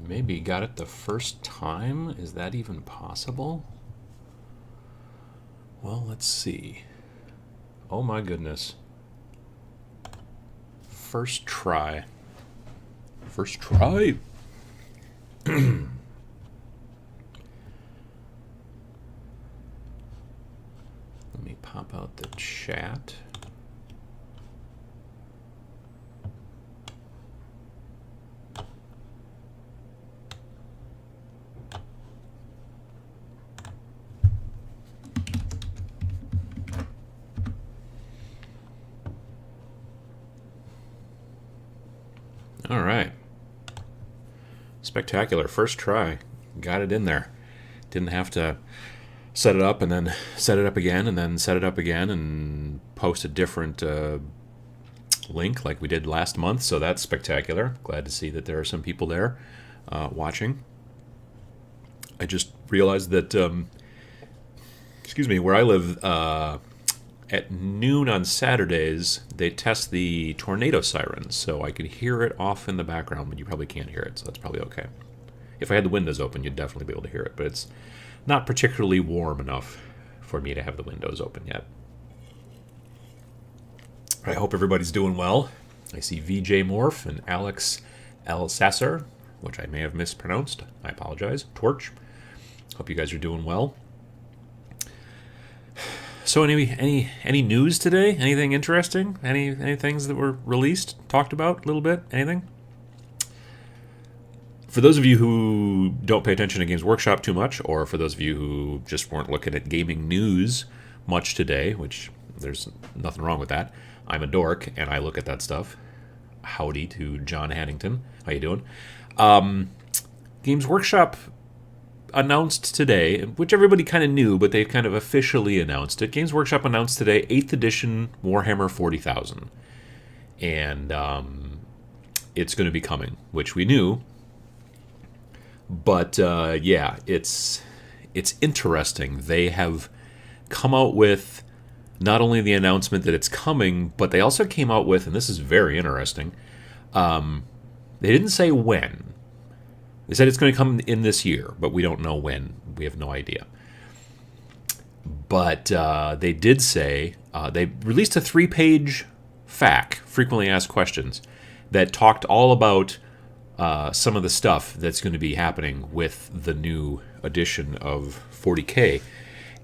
maybe got it the first time. Is that even possible? Well, let's see. Oh my goodness. First try. First try. Let me pop out the chat. All right. Spectacular. First try. Got it in there. Didn't have to set it up and then set it up again and then set it up again and post a different link like we did last month. So that's spectacular. Glad to see that there are some people there watching. I just realized that, where I live, at noon on Saturdays, they test the tornado sirens, so I could hear it off in the background, but you probably can't hear it, so that's probably okay. If I had the windows open, you'd definitely be able to hear it, but it's not particularly warm enough for me to have the windows open yet. I hope everybody's doing well. I see VJ Morph and Alex L. Sasser, which I may have mispronounced. I apologize. Torch. Hope you guys are doing well. So any news today? Anything interesting? Any things that were released, talked about a little bit? Anything? For those of you who don't pay attention to Games Workshop too much, or for those of you who just weren't looking at gaming news much today, which there's nothing wrong with that. I'm a dork and I look at that stuff. Howdy to John Haddington. How you doing? Games Workshop announced today, which everybody kind of knew, but they've kind of officially announced it. Games Workshop announced today 8th edition Warhammer 40,000. And it's going to be coming, which we knew. But yeah, it's interesting. They have come out with not only the announcement that it's coming, but they also came out with, and this is very interesting, they didn't say when. They said it's going to come in this year, but we don't know when. We have no idea. But they did say, they released a 3-page FAQ, frequently asked questions, that talked all about some of the stuff that's going to be happening with the new edition of 40K.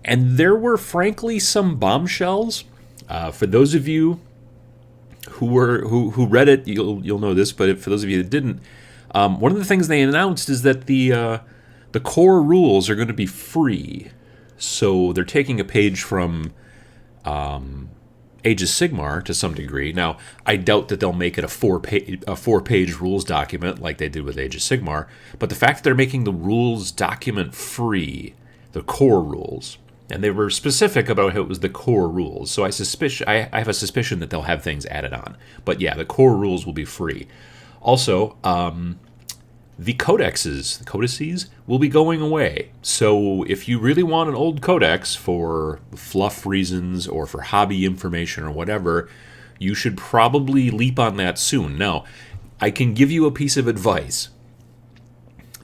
And there were, frankly, some bombshells. For those of you who read it, you'll know this, but for those of you that didn't, one of the things they announced is that the core rules are going to be free. So they're taking a page from Age of Sigmar to some degree. Now, I doubt that they'll make it a four-page rules document like they did with Age of Sigmar, but the fact that they're making the rules document free, the core rules, and they were specific about how it was the core rules, so I have a suspicion that they'll have things added on. But yeah, the core rules will be free. Also, the codices will be going away. So if you really want an old codex for fluff reasons or for hobby information or whatever, you should probably leap on that soon. Now, I can give you a piece of advice.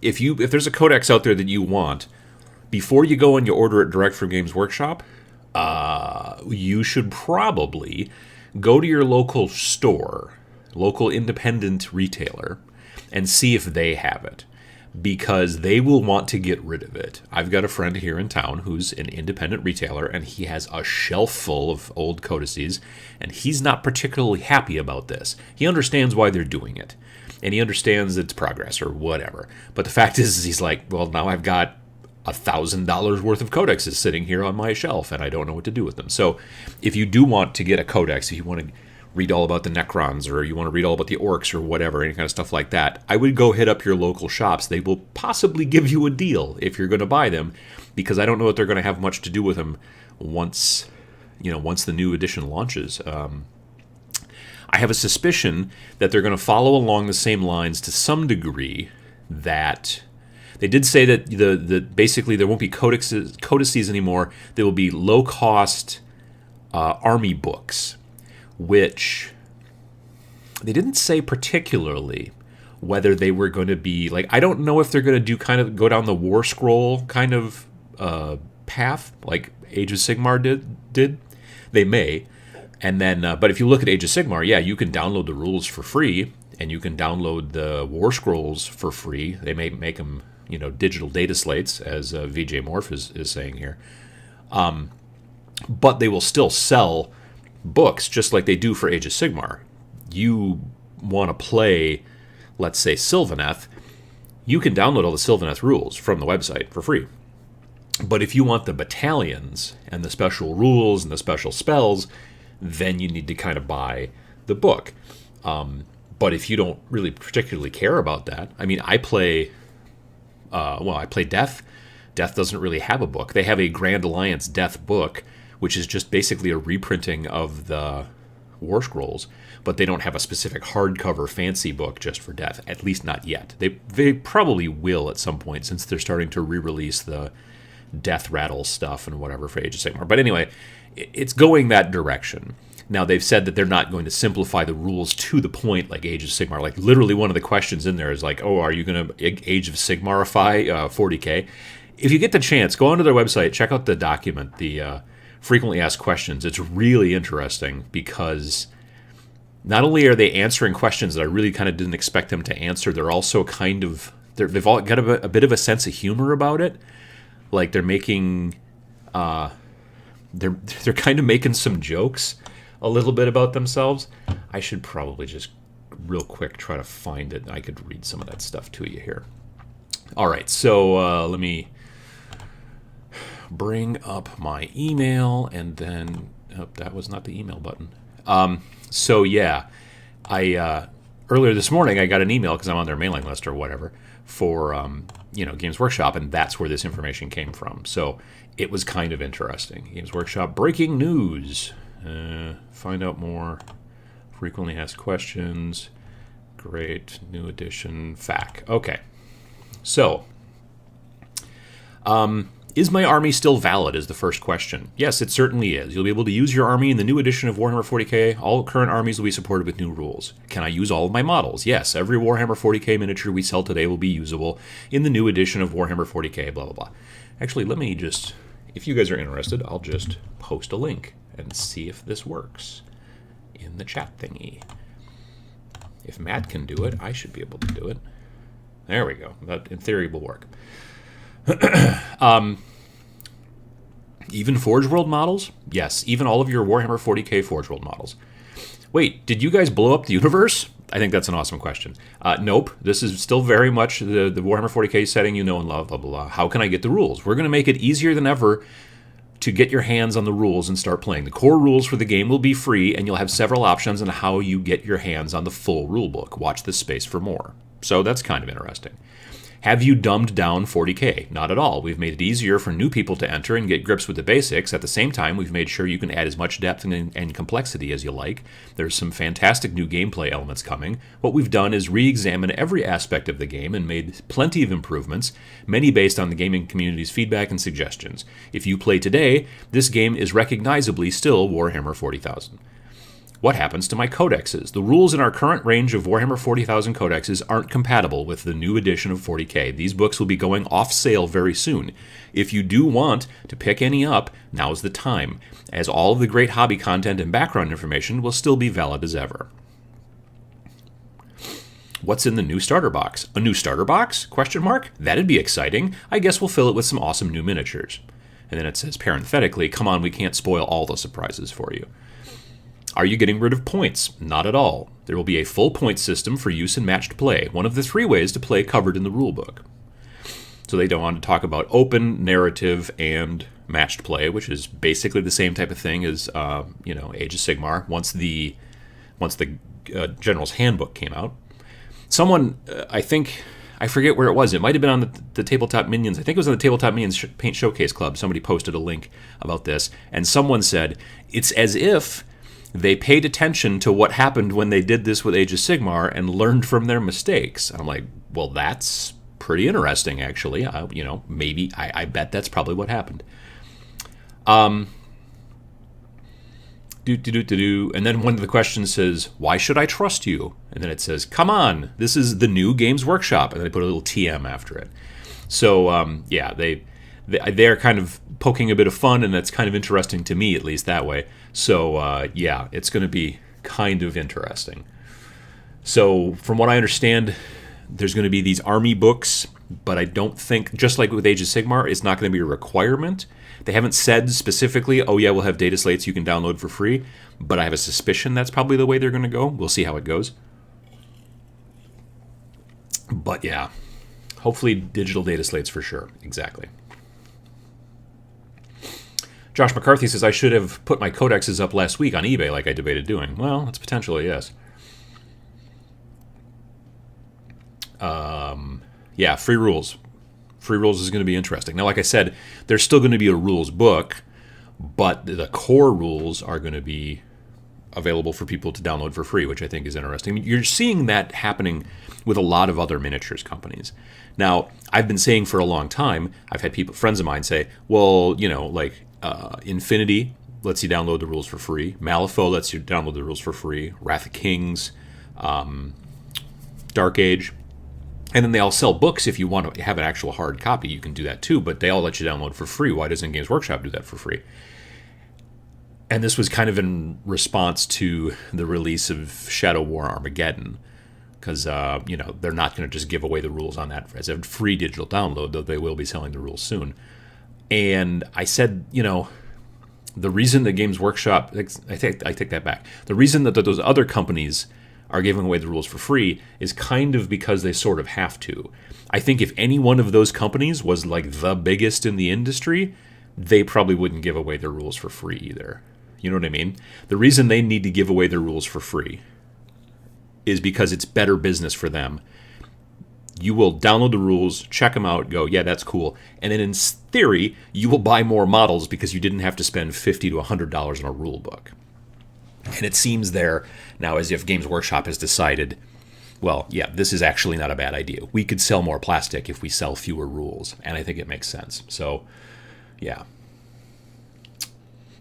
If there's a codex out there that you want, before you go and you order it direct from Games Workshop, you should probably go to your local store, local independent retailer, and see if they have it, because they will want to get rid of it. I've got a friend here in town who's an independent retailer, and he has a shelf full of old codices, and he's not particularly happy about this. He understands why they're doing it, and he understands its progress or whatever. But the fact is he's like, well, now I've got $1,000 worth of codexes sitting here on my shelf, and I don't know what to do with them. So if you do want to get a codex, if you want to read all about the Necrons, or you want to read all about the Orcs or whatever, any kind of stuff like that, I would go hit up your local shops. They will possibly give you a deal if you're going to buy them, because I don't know that they're going to have much to do with them once the new edition launches. I have a suspicion that they're going to follow along the same lines to some degree. That they did say that basically there won't be codices anymore. There will be low-cost army books, which they didn't say particularly whether they were going to be like, I don't know if they're going to do kind of go down the War Scroll kind of path like Age of Sigmar did. They may. And then, but if you look at Age of Sigmar, yeah, you can download the rules for free, and you can download the War Scrolls for free. They may make them, digital data slates, as VJ Morph is saying here. But they will still sell books just like they do for Age of Sigmar. You want to play, let's say, Sylvaneth, you can download all the Sylvaneth rules from the website for free. But if you want the battalions and the special rules and the special spells, then you need to kind of buy the book. But if you don't really particularly care about that, I mean, I play Death. Death doesn't really have a book. They have a Grand Alliance Death book, which is just basically a reprinting of the War Scrolls, but they don't have a specific hardcover fancy book just for Death, at least not yet. They probably will at some point, since they're starting to re-release the Death Rattle stuff and whatever for Age of Sigmar. But anyway, it's going that direction. Now, they've said that they're not going to simplify the rules to the point like Age of Sigmar. Like, literally one of the questions in there is like, oh, are you going to Age of Sigmarify 40K? If you get the chance, go onto their website, check out the document, the frequently asked questions. It's really interesting because not only are they answering questions that I really kind of didn't expect them to answer, they're also kind of, they've all got a bit of a sense of humor about it. Like, they're making, they're kind of making some jokes a little bit about themselves. I should probably just real quick try to find it. I could read some of that stuff to you here. All right, so let me bring up my email, and then that was not the email button. So yeah, I earlier this morning I got an email because I'm on their mailing list or whatever for Games Workshop, and that's where this information came from. So it was kind of interesting. Games Workshop breaking news. Find out more. Frequently asked questions. Great new edition. FAQ. Okay. So, is my army still valid is the first question. Yes, it certainly is. You'll be able to use your army in the new edition of Warhammer 40k. All current armies will be supported with new rules. Can I use all of my models? Yes, every Warhammer 40k miniature we sell today will be usable in the new edition of Warhammer 40k, blah, blah, blah. Actually, let me just, if you guys are interested, I'll just post a link and see if this works in the chat thingy. If Matt can do it, I should be able to do it. There we go. That, in theory, will work. Even Forge World models? Yes, even all of your Warhammer 40k Forge World models. Wait, did you guys blow up the universe? I think that's an awesome question. Nope, this is still very much the Warhammer 40k setting you know and love, blah, blah, blah. How can I get the rules? We're going to make it easier than ever to get your hands on the rules and start playing. The core rules for the game will be free, and you'll have several options on how you get your hands on the full rulebook. Watch this space for more. So that's kind of interesting. Have you dumbed down 40k? Not at all. We've made it easier for new people to enter and get grips with the basics. At the same time, we've made sure you can add as much depth and complexity as you like. There's some fantastic new gameplay elements coming. What we've done is re-examine every aspect of the game and made plenty of improvements, many based on the gaming community's feedback and suggestions. If you play today, this game is recognizably still Warhammer 40,000. What happens to my codexes? The rules in our current range of Warhammer 40,000 codexes aren't compatible with the new edition of 40k. These books will be going off sale very soon. If you do want to pick any up, now's the time, as all of the great hobby content and background information will still be valid as ever. What's in the new starter box? A new starter box? Question mark? That'd be exciting. I guess we'll fill it with some awesome new miniatures. And then it says parenthetically, come on, we can't spoil all the surprises for you. Are you getting rid of points? Not at all. There will be a full point system for use in matched play, one of the 3 ways to play covered in the rulebook. So they go on to talk about open, narrative, and matched play, which is basically the same type of thing as Age of Sigmar. Once the General's Handbook came out, someone I forget where it was. It might have been on the Tabletop Minions. I think it was on the Tabletop Minions Paint Showcase Club. Somebody posted a link about this, and someone said it's as if they paid attention to what happened when they did this with Age of Sigmar and learned from their mistakes. And I'm like, well, that's pretty interesting, actually. Maybe, I bet that's probably what happened. do. And then one of the questions says, why should I trust you? And then it says, come on, this is the new Games Workshop. And they put a little TM after it. So, yeah, they're kind of poking a bit of fun, and that's kind of interesting to me, at least that way. So, yeah, it's going to be kind of interesting. So, from what I understand, there's going to be these army books, but I don't think, just like with Age of Sigmar, it's not going to be a requirement. They haven't said specifically, oh yeah, we'll have data slates you can download for free, but I have a suspicion that's probably the way they're going to go. We'll see how it goes. But yeah, hopefully digital data slates for sure. Exactly. Josh McCarthy says, I should have put my codexes up last week on eBay like I debated doing. Well, that's potentially yes. Yeah, free rules. Free rules is going to be interesting. Now, like I said, there's still going to be a rules book, but the core rules are going to be available for people to download for free, which I think is interesting. I mean, you're seeing that happening with a lot of other miniatures companies. Now, I've been saying for a long time, I've had friends of mine say, well, you know, like Infinity lets you download the rules for free. Malifaux lets you download the rules for free. Wrath of Kings, Dark Age. And then they all sell books. If you want to have an actual hard copy, you can do that too, but they all let you download for free. Why doesn't Games Workshop do that for free? And this was kind of in response to the release of Shadow War Armageddon, because you know, they're not going to just give away the rules on that as a free digital download, though they will be selling the rules soon. And I said, you know, the reason the Games Workshop, I take that back. The reason that those other companies are giving away the rules for free is kind of because they sort of have to. I think if any one of those companies was like the biggest in the industry, they probably wouldn't give away their rules for free either. You know what I mean? The reason they need to give away their rules for free is because it's better business for them. You will download the rules, check them out, go, yeah, that's cool. And then in theory, you will buy more models because you didn't have to spend $50 to $100 on a rule book. And it seems there now as if Games Workshop has decided, well, yeah, this is actually not a bad idea. We could sell more plastic if we sell fewer rules. And I think it makes sense. So, yeah.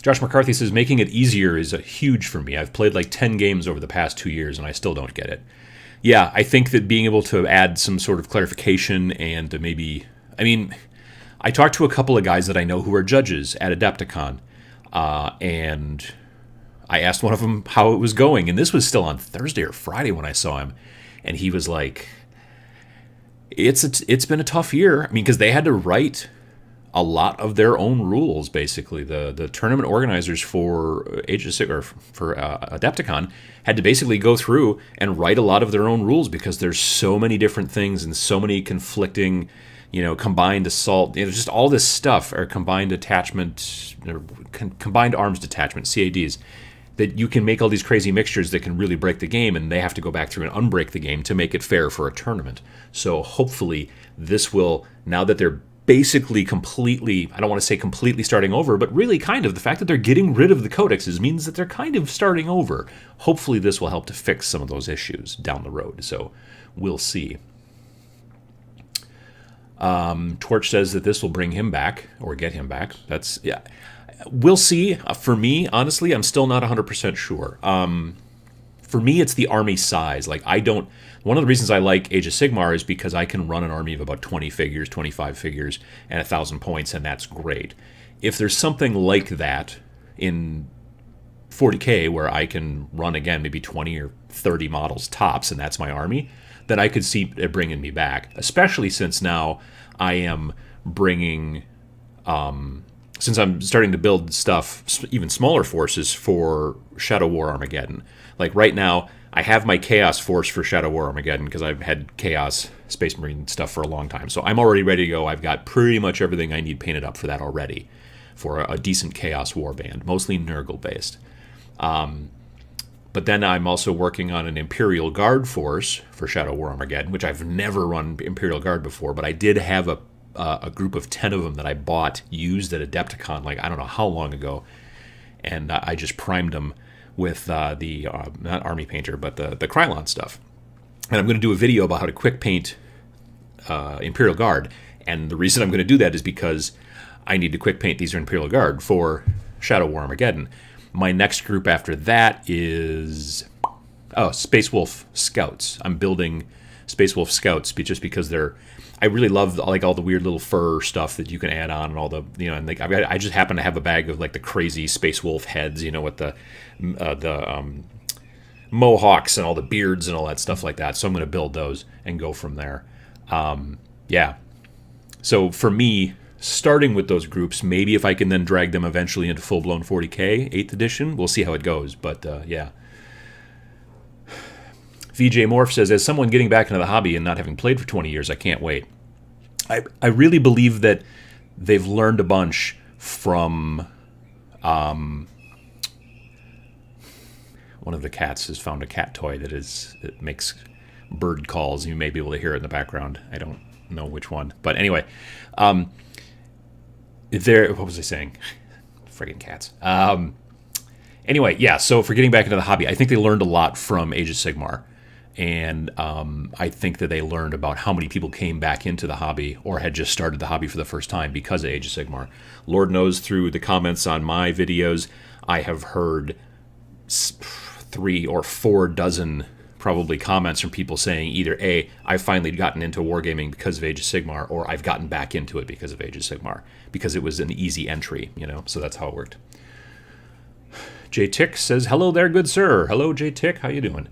Josh McCarthy says, making it easier is huge for me. I've played like 10 games over the past 2 years, and I still don't get it. Yeah, I think that being able to add some sort of clarification and to maybe... I mean, I talked to a couple of guys that I know who are judges at Adepticon, and I asked one of them how it was going, and this was still on Thursday or Friday when I saw him, and he was like, it's been a tough year. I mean, because they had to write a lot of their own rules, basically. The tournament organizers for Age of Sigmar, for Adepticon, had to basically go through and write a lot of their own rules because there's so many different things and so many conflicting, you know, combined assault, you know, just all this stuff, or combined attachment, or combined arms detachment, CADs, that you can make all these crazy mixtures that can really break the game, and they have to go back through and unbreak the game to make it fair for a tournament. So hopefully this will, now that they're basically completely, I don't want to say completely starting over, but really kind of, the fact that they're getting rid of the codexes means that they're kind of starting over. Hopefully this will help to fix some of those issues down the road. So we'll see. Torch says that this will bring him back, or get him back. That's, yeah. We'll see. For me, honestly, I'm still not 100% sure. For me, it's the army size. Like, one of the reasons I like Age of Sigmar is because I can run an army of about 20 figures, 25 figures, and 1,000 points, and that's great. If there's something like that in 40K where I can run, again, maybe 20 or 30 models tops, and that's my army, then I could see it bringing me back, especially since now I am bringing... since I'm starting to build stuff, even smaller forces for Shadow War Armageddon. Like right now, I have my Chaos force for Shadow War Armageddon because I've had Chaos Space Marine stuff for a long time. So I'm already ready to go. I've got pretty much everything I need painted up for that already, for a decent Chaos Warband, mostly Nurgle based. But then I'm also working on an Imperial Guard force for Shadow War Armageddon, which I've never run Imperial Guard before, but I did have a group of 10 of them that I bought used at Adepticon, like I don't know how long ago, and I just primed them with the not Army Painter, but the Krylon stuff. And I'm going to do a video about how to quick paint Imperial Guard, and the reason I'm going to do that is because I need to quick paint these Imperial Guard for Shadow War Armageddon. My next group after that is Space Wolf Scouts. I'm building Space Wolf Scouts just because I really love like all the weird little fur stuff that you can add on and all the and like I just happen to have a bag of like the crazy Space Wolf heads, with the mohawks and all the beards and all that stuff like that. So I'm going to build those and go from there. So for me, starting with those groups, maybe if I can then drag them eventually into full-blown 40K 8th edition, we'll see how it goes. But VJ Morph says, as someone getting back into the hobby and not having played for 20 years, I can't wait. I really believe that they've learned a bunch from... one of the cats has found a cat toy that makes bird calls. You may be able to hear it in the background. I don't know which one. But anyway, what was I saying? Friggin' cats. Anyway, so for getting back into the hobby, I think they learned a lot from Age of Sigmar. And I think that they learned about how many people came back into the hobby or had just started the hobby for the first time because of Age of Sigmar. Lord knows through the comments on my videos, I have heard 3 or 4 dozen probably comments from people saying either A, I've finally gotten into wargaming because of Age of Sigmar, or I've gotten back into it because of Age of Sigmar, because it was an easy entry, so that's how it worked. J Tick says, hello there, good sir. Hello, J Tick, how you doing?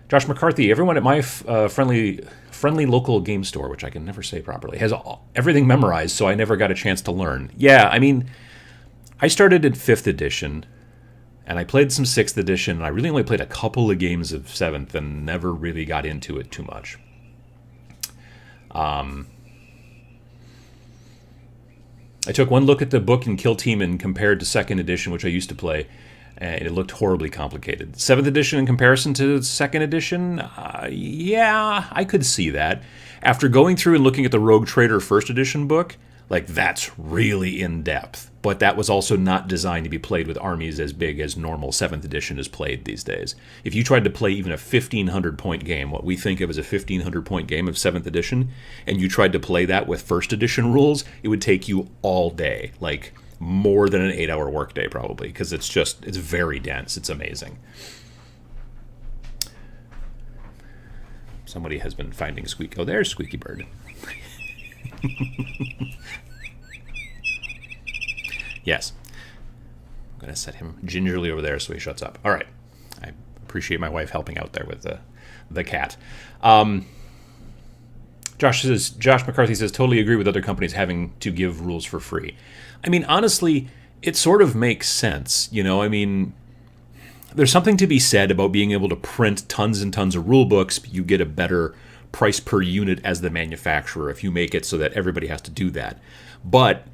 Josh McCarthy, everyone at my friendly local game store, which I can never say properly, has everything memorized, so I never got a chance to learn. Yeah, I mean, I started at 5th edition, and I played some 6th edition, and I really only played a couple of games of 7th and never really got into it too much. I took one look at the book and Kill Team and compared to 2nd edition, which I used to play, and it looked horribly complicated. 7th edition in comparison to 2nd edition, I could see that. After going through and looking at the Rogue Trader 1st edition book, like, that's really in-depth. But that was also not designed to be played with armies as big as normal 7th edition is played these days. If you tried to play even a 1,500-point game, what we think of as a 1,500-point game of 7th edition, and you tried to play that with 1st edition rules, it would take you all day. Like, more than an 8-hour workday, probably, because it's very dense. It's amazing. Somebody has been finding Squeaky. Oh, there's Squeaky Bird. Yes. I'm going to set him gingerly over there so he shuts up. All right. I appreciate my wife helping out there with the cat. Josh McCarthy says, totally agree with other companies having to give rules for free. I mean, honestly, it sort of makes sense. I mean, there's something to be said about being able to print tons and tons of rule books. You get a better price per unit as the manufacturer if you make it so that everybody has to do that. But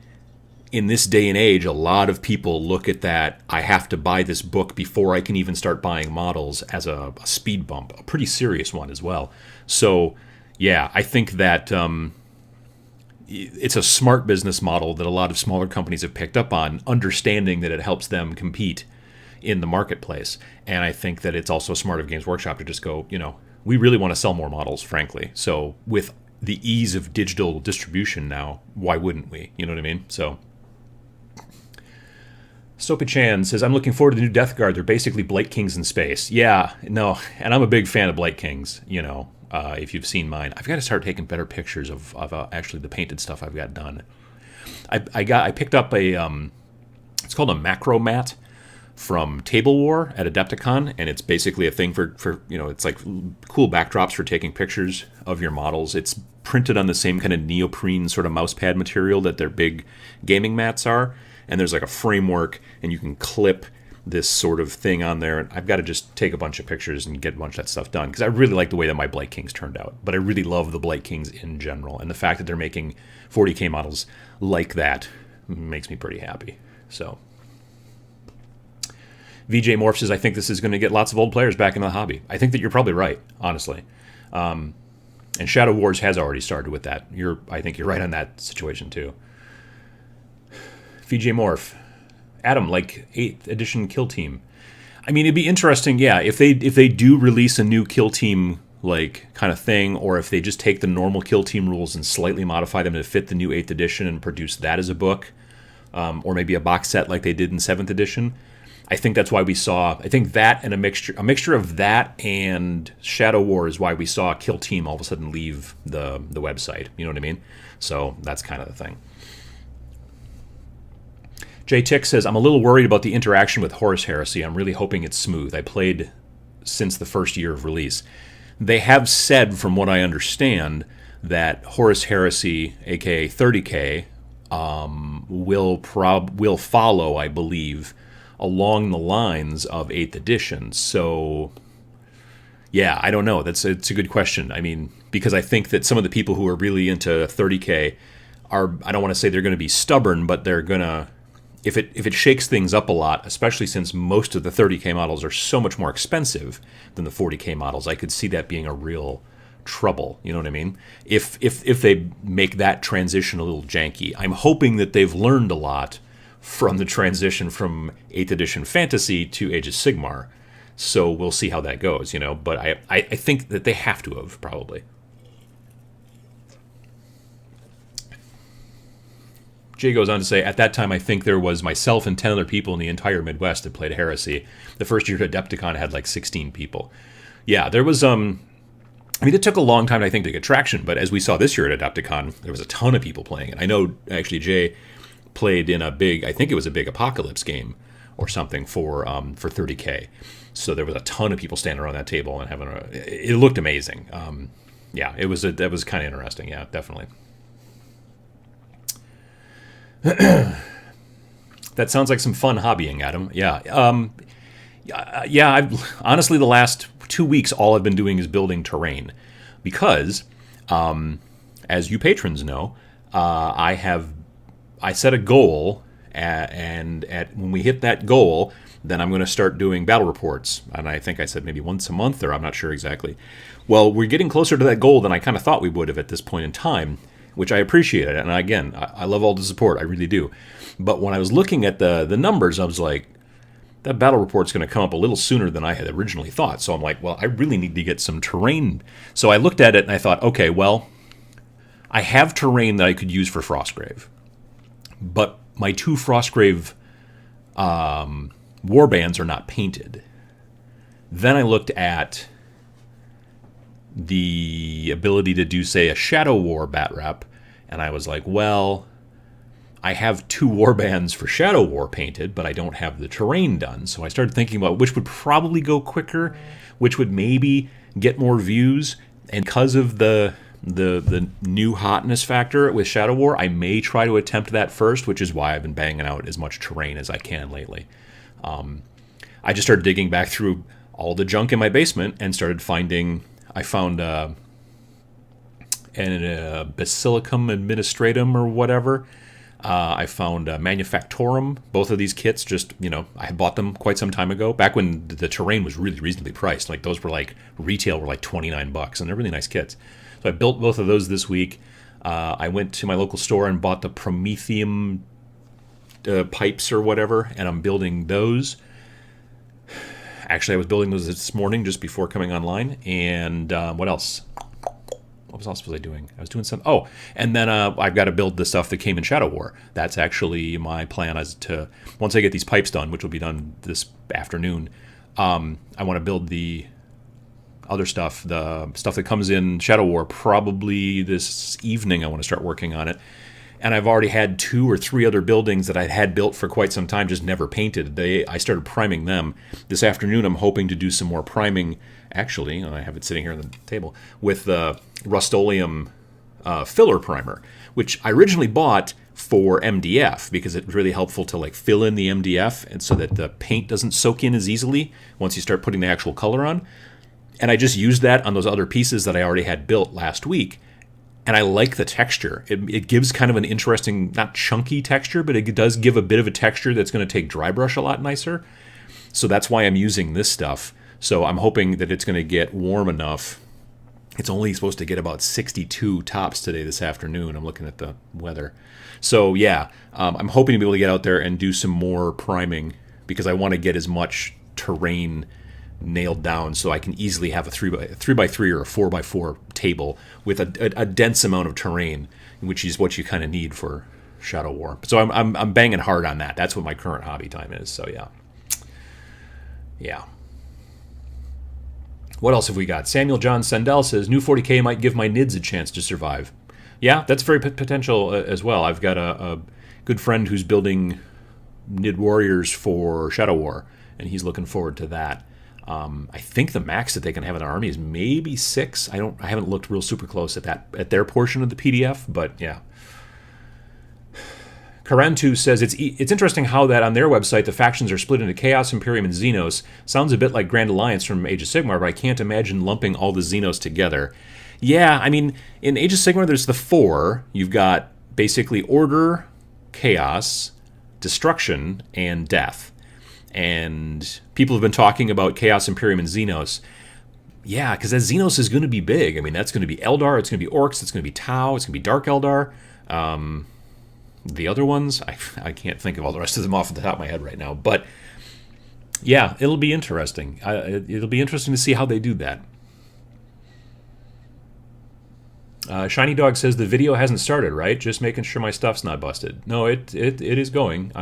in this day and age, a lot of people look at that, I have to buy this book before I can even start buying models, as a speed bump, a pretty serious one as well. So, yeah, I think that it's a smart business model that a lot of smaller companies have picked up on, understanding that it helps them compete in the marketplace. And I think that it's also smart of Games Workshop to just go, we really want to sell more models, frankly. So with the ease of digital distribution now, why wouldn't we? You know what I mean? So Soapy Chan says, I'm looking forward to the new Death Guard. They're basically Blight Kings in space. Yeah, no, and I'm a big fan of Blight Kings, if you've seen mine. I've got to start taking better pictures of actually the painted stuff I've got done. I picked up it's called a macro mat from Table War at Adepticon, and it's basically a thing for it's like cool backdrops for taking pictures of your models. It's printed on the same kind of neoprene sort of mouse pad material that their big gaming mats are, and there's like a framework, and you can clip this sort of thing on there. I've got to just take a bunch of pictures and get a bunch of that stuff done, because I really like the way that my Blight Kings turned out. But I really love the Blight Kings in general, and the fact that they're making 40K models like that makes me pretty happy. So VJ Morph says, I think this is going to get lots of old players back into the hobby. I think that you're probably right, honestly. And Shadow Wars has already started with that. I think you're right on that situation too. VJ Morph, Adam, like 8th edition Kill Team. I mean, it'd be interesting, yeah, if they do release a new Kill Team like kind of thing, or if they just take the normal Kill Team rules and slightly modify them to fit the new 8th edition and produce that as a book, or maybe a box set like they did in 7th edition. I think that's why we saw. I think that and a mixture of that and Shadow War is why we saw Kill Team all of a sudden leave the website. You know what I mean? So that's kind of the thing. Jay Tick says, I'm a little worried about the interaction with Horus Heresy. I'm really hoping it's smooth. I played since the first year of release. They have said, from what I understand, that Horus Heresy, aka 30K, will follow, I believe, along the lines of 8th edition. So, yeah, I don't know. It's a good question. I mean, because I think that some of the people who are really into 30K are, I don't want to say they're going to be stubborn, but they're going to, if it shakes things up a lot, especially since most of the 30K models are so much more expensive than the 40K models, I could see that being a real trouble. You know what I mean? If they make that transition a little janky. I'm hoping that they've learned a lot from the transition from 8th edition fantasy to Age of Sigmar. So we'll see how that goes, you know. But I think that they have to have, probably. Jay goes on to say, at that time, I think there was myself and 10 other people in the entire Midwest that played Heresy. The first year Adepticon had like 16 people. Yeah, there was, I mean, it took a long time, I think, to get traction, but as we saw this year at Adepticon, there was a ton of people playing it. I know, actually, Jay played in a big, I think it was a big Apocalypse game or something for 30K. So there was a ton of people standing around that table and having it looked amazing. Yeah, that was kind of interesting. Yeah, definitely. That sounds like some fun hobbying, Adam. Yeah. Yeah, honestly, the last 2 weeks, all I've been doing is building terrain. Because, as you patrons know, I set a goal, and when we hit that goal, then I'm going to start doing battle reports. And I think I said maybe once a month, or I'm not sure exactly. Well, we're getting closer to that goal than I kind of thought we would have at this point in time, which I appreciated. And again, I love all the support. I really do. But when I was looking at the numbers, I was like, that battle report's going to come up a little sooner than I had originally thought. So I'm like, well, I really need to get some terrain. So I looked at it and I thought, okay, well, I have terrain that I could use for Frostgrave. But my 2 Frostgrave warbands are not painted. Then I looked at the ability to do, say, a Shadow War bat rep, and I was like, well, I have 2 warbands for Shadow War painted, but I don't have the terrain done. So I started thinking about which would probably go quicker, which would maybe get more views, and because of the new hotness factor with Shadow War, I may try to attempt that first, which is why I've been banging out as much terrain as I can lately. I just started digging back through all the junk in my basement and started finding. I found a Basilicum Administratum or whatever. I found Manufactorum. Both of these kits, just, you know, I had bought them quite some time ago, back when the terrain was really reasonably priced. Like, those were like, retail were like $29, and they're really nice kits. So I built both of those this week. I went to my local store and bought the Prometheum pipes or whatever, and I'm building those. Actually, I was building those this morning just before coming online. And what else? What else was I doing? I was doing some. Oh, and then I've got to build the stuff that came in Shadow War. That's actually my plan, as to, once I get these pipes done, which will be done this afternoon, I want to build the other stuff, the stuff that comes in Shadow War. Probably this evening I want to start working on it. And I've already had 2 or 3 other buildings that I'd had built for quite some time, just never painted. I started priming them. This afternoon I'm hoping to do some more priming. Actually, I have it sitting here on the table, with the Rust-Oleum filler primer, which I originally bought for MDF because it's really helpful to like fill in the MDF, and so that the paint doesn't soak in as easily once you start putting the actual color on. And I just used that on those other pieces that I already had built last week. And I like the texture. It gives kind of an interesting, not chunky texture, but it does give a bit of a texture that's going to take dry brush a lot nicer. So that's why I'm using this stuff. So I'm hoping that it's going to get warm enough. It's only supposed to get about 62 tops today this afternoon. I'm looking at the weather. So yeah, I'm hoping to be able to get out there and do some more priming, because I want to get as much terrain nailed down so I can easily have a 3x3 or a 4x4 table with a dense amount of terrain, which is what you kind of need for Shadow War. So I'm banging hard on that. That's what my current hobby time is. So yeah. Yeah. What else have we got? Samuel John Sendell says, new 40K might give my NIDS a chance to survive. Yeah, that's very potential as well. I've got a good friend who's building NID warriors for Shadow War, and he's looking forward to that. I think the max that they can have in an army is maybe 6. I haven't looked real super close at their portion of the PDF, but yeah. Karantu says it's interesting how that on their website the factions are split into Chaos, Imperium, and Xenos. Sounds a bit like Grand Alliance from Age of Sigmar, but I can't imagine lumping all the Xenos together. Yeah, I mean, in Age of Sigmar there's the 4. You've got basically Order, Chaos, Destruction, and Death. And people have been talking about Chaos, Imperium, and Xenos. Yeah, because that Xenos is going to be big. I mean, that's going to be Eldar, it's going to be Orcs, it's going to be Tau, it's going to be Dark Eldar. The other ones, I can't think of all the rest of them off the top of my head right now. But yeah, it'll be interesting. It'll be interesting to see how they do that. Shiny Dog says the video hasn't started, right? Just making sure my stuff's not busted. No, it is going.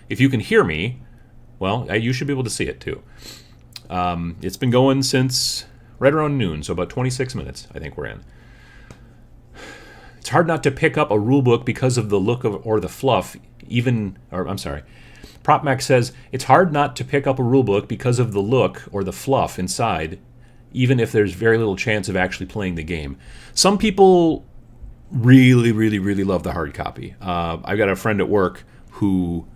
If you can hear me, well, you should be able to see it too. It's been going since right around noon, so about 26 minutes I think we're in. It's hard not to pick up a rulebook because of the look or the fluff. PropMax says, it's hard not to pick up a rulebook because of the look or the fluff inside, even if there's very little chance of actually playing the game. Some people really, really, really love the hard copy. I've got a friend at work who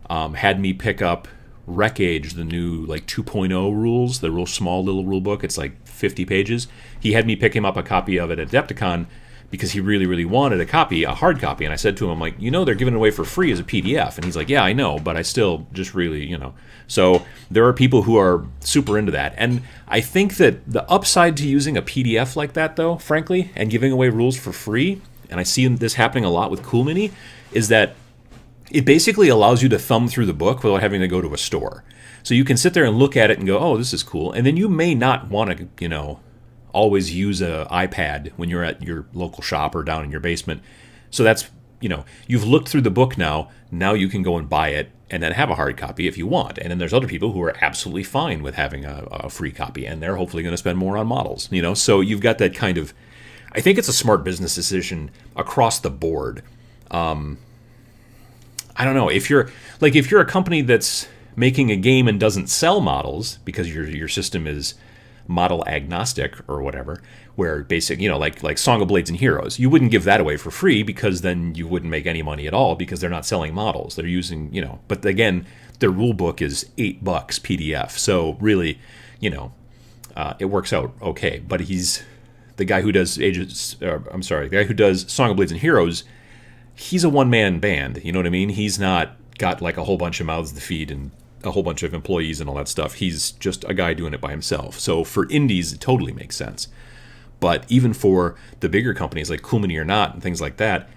had me pick up Rec Age, the new 2.0 rules, the real small little rule book. It's like 50 pages. He had me pick him up a copy of it at Adepticon because he really, really wanted a hard copy. And I said to him, I'm like, they're giving it away for free as a PDF. And he's like, yeah, I know, but I still just really, So there are people who are super into that. And I think that the upside to using a PDF like that, though, frankly, and giving away rules for free, and I see this happening a lot with Cool Mini, is that it basically allows you to thumb through the book without having to go to a store. So you can sit there and look at it and go, oh, this is cool. And then you may not want to, always use an iPad when you're at your local shop or down in your basement. So that's, you've looked through the book now. Now you can go and buy it and then have a hard copy if you want. And then there's other people who are absolutely fine with having a free copy, and they're hopefully going to spend more on models. So you've got that kind of, I think it's a smart business decision across the board. I don't know, if you're a company that's making a game and doesn't sell models because your system is model agnostic or whatever, where like Song of Blades and Heroes, you wouldn't give that away for free because then you wouldn't make any money at all because they're not selling models. They're using, but again, their rule book is $8 PDF. So really, it works out okay. But he's the guy who does the guy who does Song of Blades and Heroes. He's a one-man band, you know what I mean? He's not got like a whole bunch of mouths to feed and a whole bunch of employees and all that stuff. He's just a guy doing it by himself. So for indies, it totally makes sense. But even for the bigger companies like Cool Mini or Not and things like that,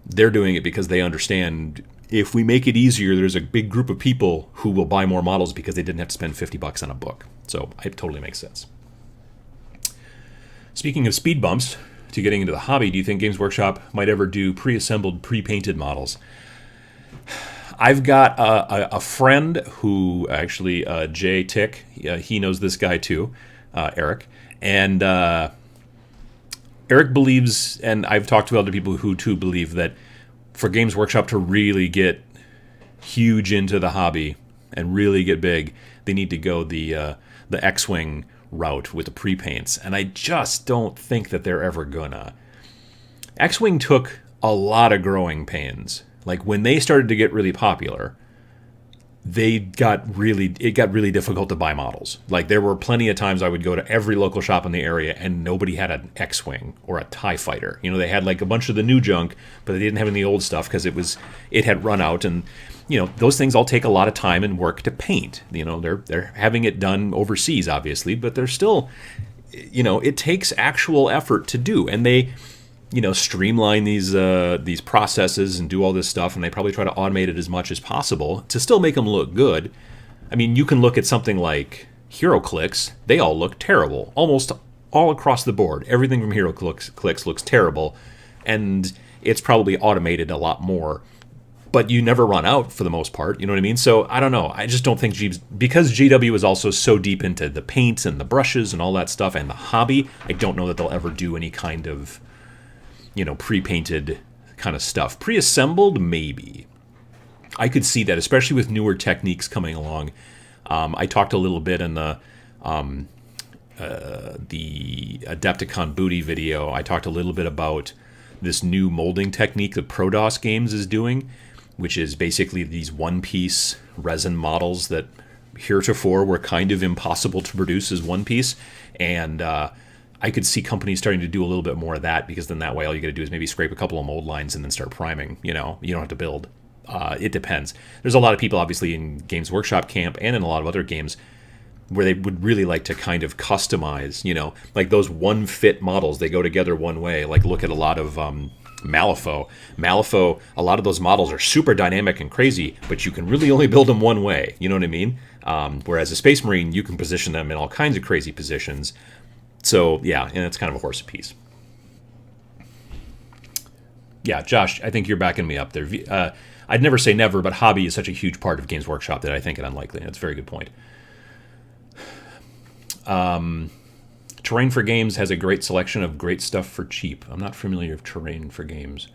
they're doing it because they understand if we make it easier, there's a big group of people who will buy more models because they didn't have to spend $50 on a book. So it totally makes sense. Speaking of speed bumps to getting into the hobby, do you think Games Workshop might ever do pre-assembled, pre-painted models? I've got a friend who actually, Jay Tick, he knows this guy too, Eric. And Eric believes, and I've talked to other people who too believe, that for Games Workshop to really get huge into the hobby and really get big, they need to go the X-Wing route with the pre-paints. And I just don't think that they're ever gonna. X-Wing took a lot of growing pains. Like when they started to get really popular, it got really difficult to buy models. Like there were plenty of times I would go to every local shop in the area and nobody had an X-Wing or a TIE fighter. They had like a bunch of the new junk, but they didn't have any old stuff because it had run out. And those things all take a lot of time and work to paint. They're having it done overseas, obviously, but they're still, it takes actual effort to do. And they streamline these processes and do all this stuff, and they probably try to automate it as much as possible to still make them look good. I mean, you can look at something like HeroClix. They all look terrible, almost all across the board. Everything from HeroClix looks terrible, and it's probably automated a lot more but you never run out for the most part. You know what I mean? So I don't know. I just don't think because GW is also so deep into the paints and the brushes and all that stuff and the hobby, I don't know that they'll ever do any kind of, pre-painted kind of stuff. Pre-assembled, maybe. I could see that, especially with newer techniques coming along. I talked a little bit in the Adepticon Booty video. I talked a little bit about this new molding technique that Prodos Games is doing, which is basically these one-piece resin models that heretofore were kind of impossible to produce as one piece. And I could see companies starting to do a little bit more of that, because then that way all you got to do is maybe scrape a couple of mold lines and then start priming. You don't have to build. It depends. There's a lot of people, obviously, in Games Workshop camp and in a lot of other games where they would really like to kind of customize, like those one-fit models. They go together one way. Like, look at a lot of Malifaux. Malifaux, a lot of those models are super dynamic and crazy, but you can really only build them one way. You know what I mean? Whereas a Space Marine, you can position them in all kinds of crazy positions. So, yeah, and it's kind of a horse apiece. Yeah, Josh, I think you're backing me up there. I'd never say never, but hobby is such a huge part of Games Workshop that I think it unlikely. That's a very good point. Terrain for Games has a great selection of great stuff for cheap. I'm not familiar with Terrain for Games.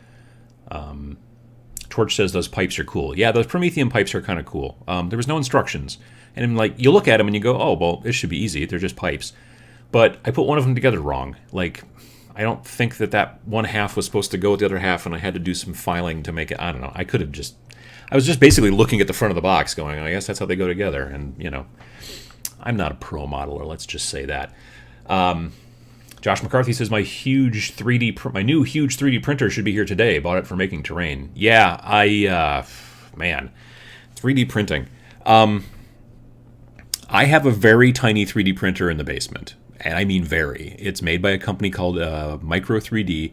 Torch says those pipes are cool. Yeah, those Promethean pipes are kind of cool. There was no instructions. And you look at them and you go, oh, well, it should be easy. They're just pipes. But I put one of them together wrong. I don't think that one half was supposed to go with the other half, and I had to do some filing to make it. I don't know. I was just basically looking at the front of the box going, I guess that's how they go together. And, I'm not a pro modeler, let's just say that. Josh McCarthy says, my new huge 3D printer should be here today. Bought it for making terrain. Yeah, 3D printing. I have a very tiny 3D printer in the basement. And I mean very. It's made by a company called Micro 3D,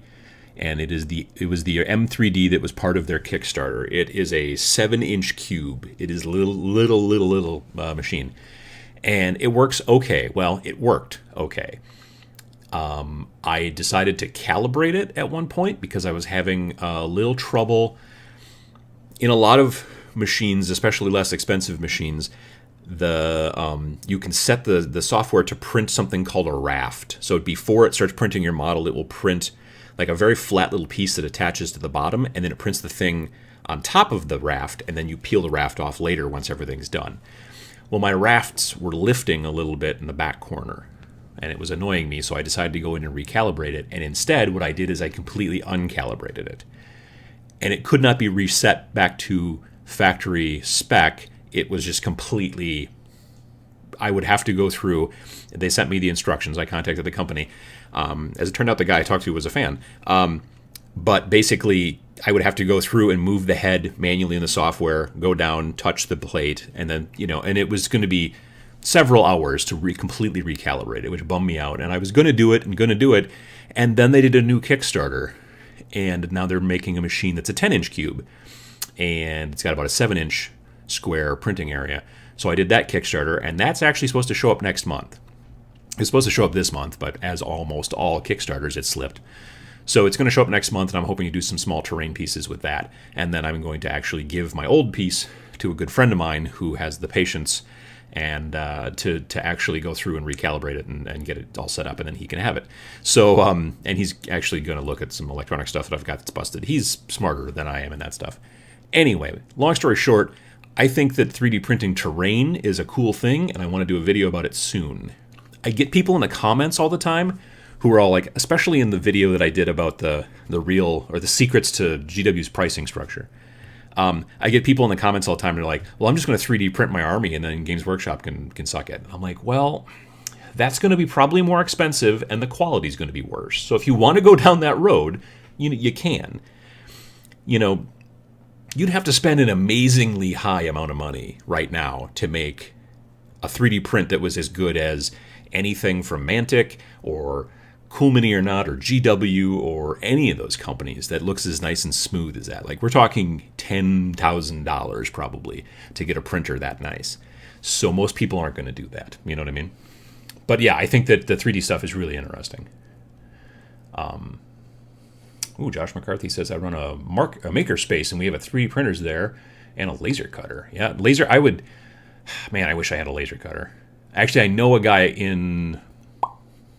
and it was the M3D that was part of their Kickstarter. It is a 7-inch cube. It is a little machine, and it works okay. Well, it worked okay. I decided to calibrate it at one point because I was having a little trouble in a lot of machines, especially less expensive machines. You can set the software to print something called a raft. So before it starts printing your model, it will print like a very flat little piece that attaches to the bottom, and then it prints the thing on top of the raft, and then you peel the raft off later once everything's done. Well, my rafts were lifting a little bit in the back corner, and it was annoying me, so I decided to go in and recalibrate it. And instead, what I did is I completely uncalibrated it. And it could not be reset back to factory spec. It was just completely, I would have to go through. They sent me the instructions. I contacted the company. As it turned out, the guy I talked to was a fan. But basically, I would have to go through and move the head manually in the software, go down, touch the plate, and then, and it was going to be several hours to completely recalibrate it, which bummed me out. And I was going to do it. And then they did a new Kickstarter. And now they're making a machine that's a 10-inch cube. And it's got about a 7-inch square printing area. So I did that Kickstarter, and that's actually supposed to show up next month. It's supposed to show up this month, but as almost all Kickstarters, it slipped. So it's going to show up next month, and I'm hoping to do some small terrain pieces with that. And then I'm going to actually give my old piece to a good friend of mine who has the patience and to actually go through and recalibrate it and get it all set up, and then he can have it. So, and he's actually going to look at some electronic stuff that I've got that's busted. He's smarter than I am in that stuff. Anyway, long story short, I think that 3D printing terrain is a cool thing, and I want to do a video about it soon. I get people in the comments all the time who are all like, especially in the video that I did about the real, or the secrets to GW's pricing structure. I get people in the comments all the time, they're like, well, I'm just going to 3D print my army, and then Games Workshop can suck it. I'm like, well, that's going to be probably more expensive, and the quality's going to be worse. So if you want to go down that road, you can. You'd have to spend an amazingly high amount of money right now to make a 3D print that was as good as anything from Mantic or Cool Mini or Not or GW or any of those companies that looks as nice and smooth as that. Like, we're talking $10,000 probably to get a printer that nice. So most people aren't going to do that. You know what I mean? But yeah, I think that the 3D stuff is really interesting. Ooh, Josh McCarthy says I run a maker space and we have 3 printers there and a laser cutter. Yeah, laser. Man, I wish I had a laser cutter. Actually, I know a guy in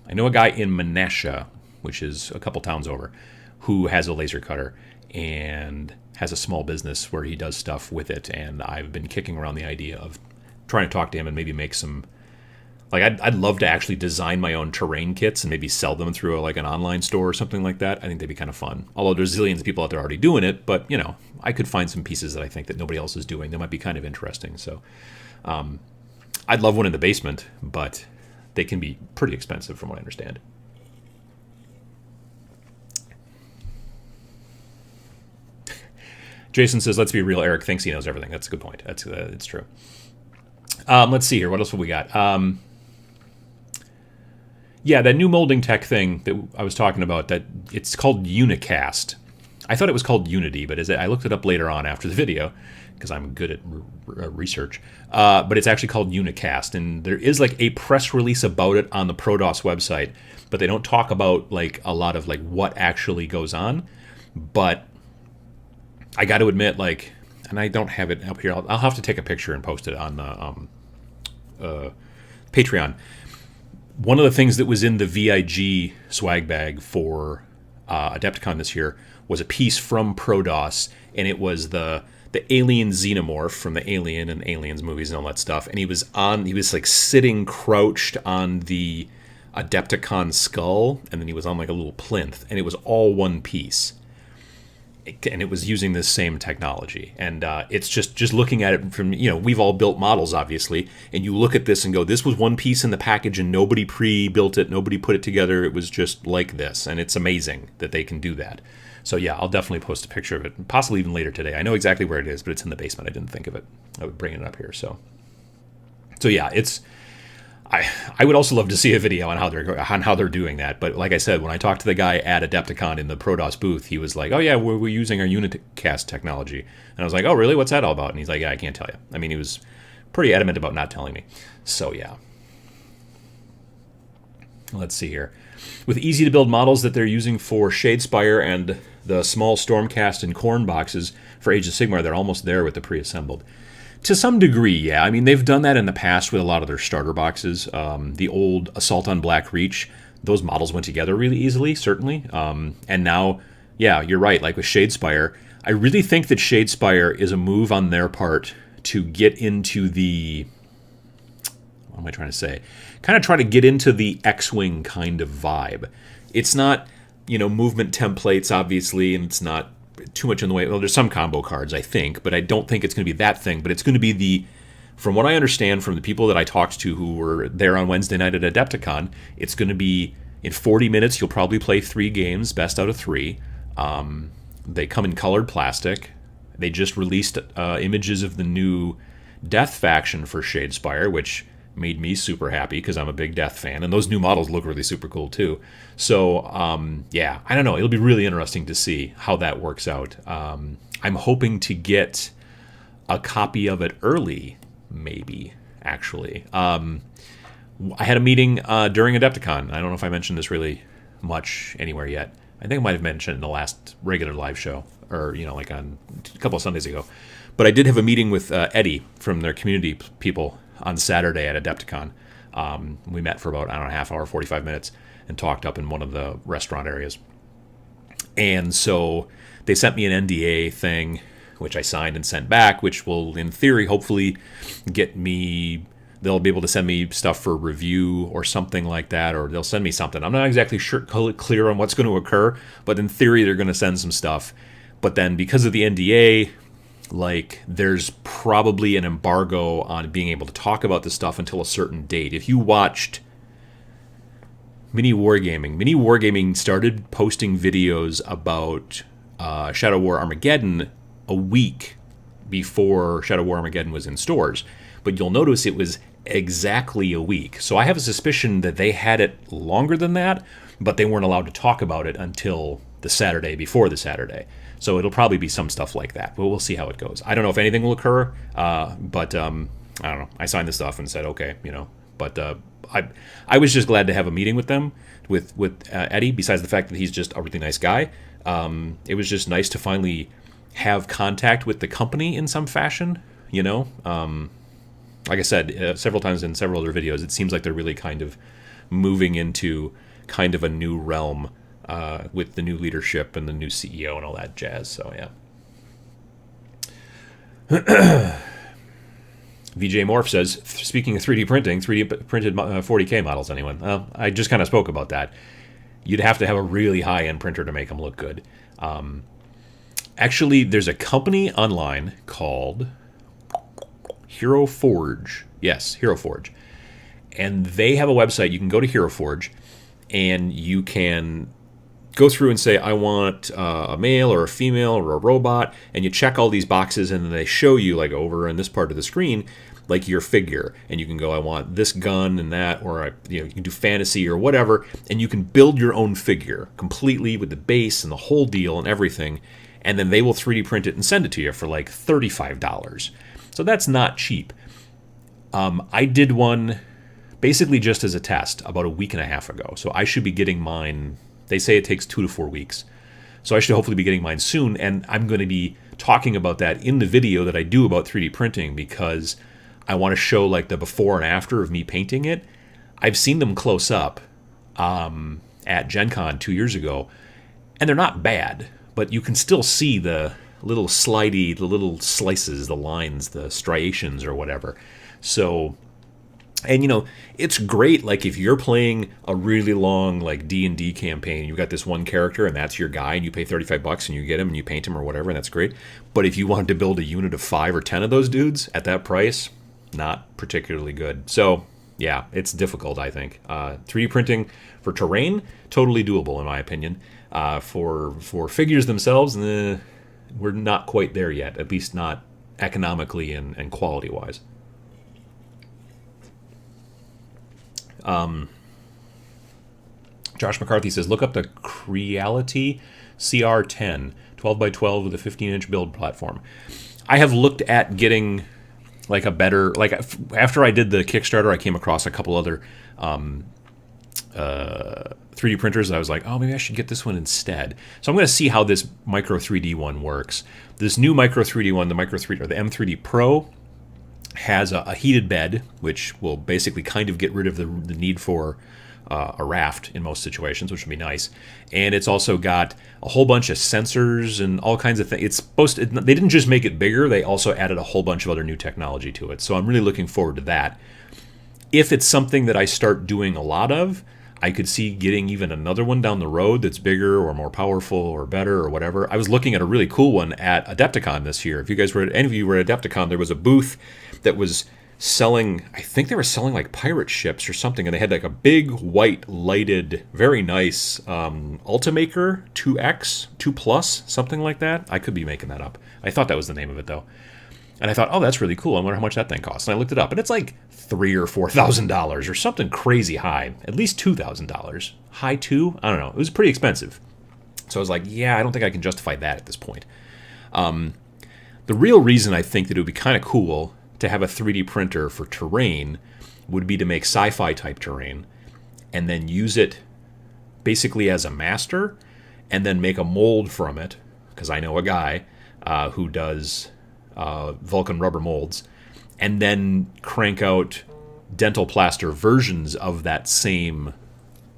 Menasha, which is a couple towns over, who has a laser cutter and has a small business where he does stuff with it. And I've been kicking around the idea of trying to talk to him and maybe make some. Like, I'd love to actually design my own terrain kits and maybe sell them through like an online store or something like that. I think they'd be kind of fun. Although there's zillions of people out there already doing it, but I could find some pieces that I think that nobody else is doing that might be kind of interesting. So, I'd love one in the basement, but they can be pretty expensive from what I understand. Jason says, let's be real. Eric thinks he knows everything. That's a good point. It's true. Let's see here. What else have we got? Yeah, that new molding tech thing that I was talking about, that it's called Unicast. I thought it was called Unity, but I looked it up later on after the video because I'm good at research. But it's actually called Unicast, and there is like a press release about it on the ProDOS website, but they don't talk about like a lot of like what actually goes on. But I got to admit, like, and I don't have it up here. I'll have to take a picture and post it on the Patreon. One of the things that was in the VIG swag bag for Adepticon this year was a piece from ProDOS, and it was the alien xenomorph from the Alien and Aliens movies and all that stuff. And he was like sitting crouched on the Adepticon skull, and then he was on like a little plinth, and it was all one piece. And it was using this same technology. And it's just looking at it from, we've all built models, obviously, and you look at this and go, this was one piece in the package and nobody pre-built it, nobody put it together, it was just like this. And it's amazing that they can do that. So yeah, I'll definitely post a picture of it, possibly even later today. I know exactly where it is, but it's in the basement. I didn't think of it. I would bring it up here. So yeah, it's... I would also love to see a video on how they're doing that. But like I said, when I talked to the guy at Adepticon in the ProDOS booth, he was like, "Oh yeah, we're using our Unicast technology." And I was like, "Oh really? What's that all about?" And he's like, "Yeah, I can't tell you." I mean, he was pretty adamant about not telling me. So yeah. Let's see here. With easy to build models that they're using for Shadespire and the small Stormcast and Khorne boxes for Age of Sigmar, they're almost there with the pre-assembled. To some degree, yeah. I mean, they've done that in the past with a lot of their starter boxes. The old Assault on Black Reach, those models went together really easily, certainly. And now, yeah, you're right. Like with Shadespire, I really think that Shadespire is a move on their part to get into the... What am I trying to say? Kind of try to get into the X-Wing kind of vibe. It's not, movement templates, obviously, and it's not too much in the way. Well, there's some combo cards, I think, but I don't think it's going to be that thing. But it's going to be from what I understand from the people that I talked to who were there on Wednesday night at Adepticon, it's going to be in 40 minutes. You'll probably play 3 games, best out of 3. They come in colored plastic. They just released images of the new Death faction for Shadespire, which made me super happy because I'm a big Death fan, and those new models look really super cool too. So yeah, I don't know, it'll be really interesting to see how that works out. I'm hoping to get a copy of it early, maybe, actually. I had a meeting during Adepticon. I don't know if I mentioned this really much anywhere yet. I think I might have mentioned it in the last regular live show, or like on a couple of Sundays ago. But I did have a meeting with Eddie from their community people on Saturday at Adepticon. We met for about, a half hour, 45 minutes, and talked up in one of the restaurant areas. And so they sent me an NDA thing, which I signed and sent back, which will, in theory, hopefully get me... They'll be able to send me stuff for review or something like that, or they'll send me something. I'm not exactly clear on what's going to occur, but in theory, they're going to send some stuff. But then because of the NDA... there's probably an embargo on being able to talk about this stuff until a certain date. If you watched Mini Wargaming started posting videos about Shadow War Armageddon a week before Shadow War Armageddon was in stores. But you'll notice it was exactly a week. So I have a suspicion that they had it longer than that, but they weren't allowed to talk about it until the Saturday before the Saturday. So it'll probably be some stuff like that, but we'll see how it goes. I don't know if anything will occur, but I don't know. I signed the stuff and said, okay, But I was just glad to have a meeting with them, with Eddie, besides the fact that he's just a really nice guy. It was just nice to finally have contact with the company in some fashion, you know? Like I said several times in several other videos, it seems like they're really kind of moving into kind of a new realm with the new leadership and the new CEO and all that jazz. So, yeah. VJ Morph says, speaking of 3D printing, 3D printed 40K models, anyone? I just kind of spoke about that. You'd have to have a really high-end printer to make them look good. Actually, there's a company online called Hero Forge. Yes, Hero Forge. And they have a website. You can go to Hero Forge, and you can go through and say, I want a male or a female or a robot, and you check all these boxes, and then they show you, like over in this part of the screen, like your figure. And you can go, I want this gun and that, or you can do fantasy or whatever, and you can build your own figure completely with the base and the whole deal and everything, and then they will 3D print it and send it to you for like $35. So that's not cheap. I did one basically just as a test about a week and a half ago, so I should be getting mine. They say it takes 2 to 4 weeks. So I should hopefully be getting mine soon, and I'm going to be talking about that in the video that I do about 3D printing because I want to show like the before and after of me painting it. I've seen them close up at Gen Con 2 years ago, and they're not bad, but you can still see the little slidey, the little slices, the lines, the striations or whatever. So... And, you know, it's great, like, if you're playing a really long, like, D&D campaign, you've got this one character, and that's your guy, and you pay $35, and you get him, and you paint him or whatever, and that's great. But if you wanted to build a unit of 5 or 10 of those dudes at that price, not particularly good. So, yeah, it's difficult, I think. 3D printing for terrain, totally doable, in my opinion. For figures themselves, we're not quite there yet, at least not economically and quality-wise. Josh McCarthy says, look up the Creality CR10, 12x12 with a 15-inch build platform. I have looked at getting like a better, like after I did the Kickstarter, I came across a couple other 3D printers. I was like, oh, maybe I should get this one instead. So I'm going to see how this Micro 3D one works. This new Micro 3D one, the Micro 3D or the M3D Pro, has a heated bed, which will basically kind of get rid of the need for a raft in most situations, which would be nice. And it's also got a whole bunch of sensors and all kinds of things. It's supposed to, they didn't just make it bigger, they also added a whole bunch of other new technology to it. So I'm really looking forward to that. If it's something that I start doing a lot of, I could see getting even another one down the road that's bigger or more powerful or better or whatever. I was looking at a really cool one at Adepticon this year. If you guys were, any of you were at Adepticon, there was a booth that was selling, I think they were selling like pirate ships or something, and they had like a big white lighted, very nice Ultimaker 2X, 2 Plus, something like that. I could be making that up. I thought that was the name of it though. And I thought, oh, that's really cool. I wonder how much that thing costs. And I looked it up, and it's like $3,000 or $4,000 or something crazy high. At least $2,000. High two? I don't know. It was pretty expensive. So I was like, yeah, I don't think I can justify that at this point. The real reason I think that it would be kind of cool to have a 3D printer for terrain would be to make sci-fi type terrain and then use it basically as a master and then make a mold from it, because I know a guy who does Vulcan rubber molds, and then crank out dental plaster versions of that same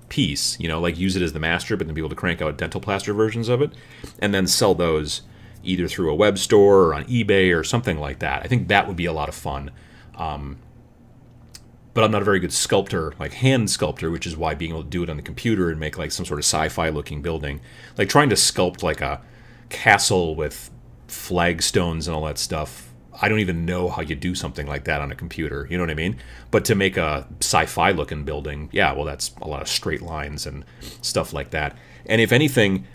piece, you know, like use it as the master, but then be able to crank out dental plaster versions of it, and then sell those either through a web store or on eBay or something like that. I think that would be a lot of fun. But I'm not a very good sculptor, like hand sculptor, which is why being able to do it on the computer and make like some sort of sci-fi looking building, like trying to sculpt like a castle with flagstones and all that stuff, I don't even know how you do something like that on a computer, you know what I mean? But to make a sci-fi looking building, yeah, well, that's a lot of straight lines and stuff like that. And if anything,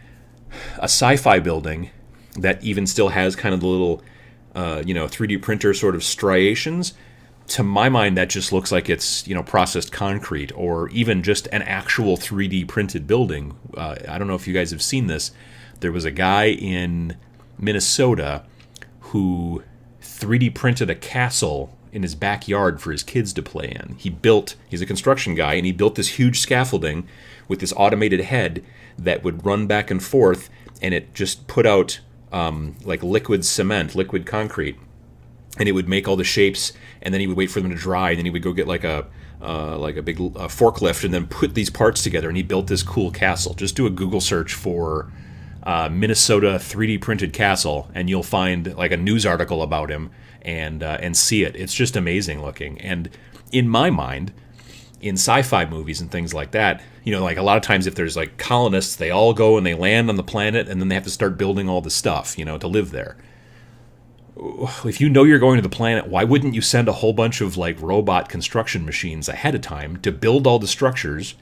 a sci-fi building that even still has kind of the little 3D printer sort of striations, to my mind, that just looks like it's, processed concrete or even just an actual 3D printed building. I don't know if you guys have seen this. There was a guy in Minnesota who 3D printed a castle in his backyard for his kids to play in. He's a construction guy, and he built this huge scaffolding with this automated head that would run back and forth, and it just put out like liquid cement, liquid concrete, and it would make all the shapes, and then he would wait for them to dry, and then he would go get like a big forklift and then put these parts together, and he built this cool castle. Just do a Google search for Minnesota 3D printed castle, and you'll find like a news article about him and see it. It's just amazing looking. And in my mind, in sci-fi movies and things like that, like a lot of times if there's like colonists, they all go and they land on the planet, and then they have to start building all the stuff, to live there. If you know you're going to the planet, why wouldn't you send a whole bunch of like robot construction machines ahead of time to build all the structures,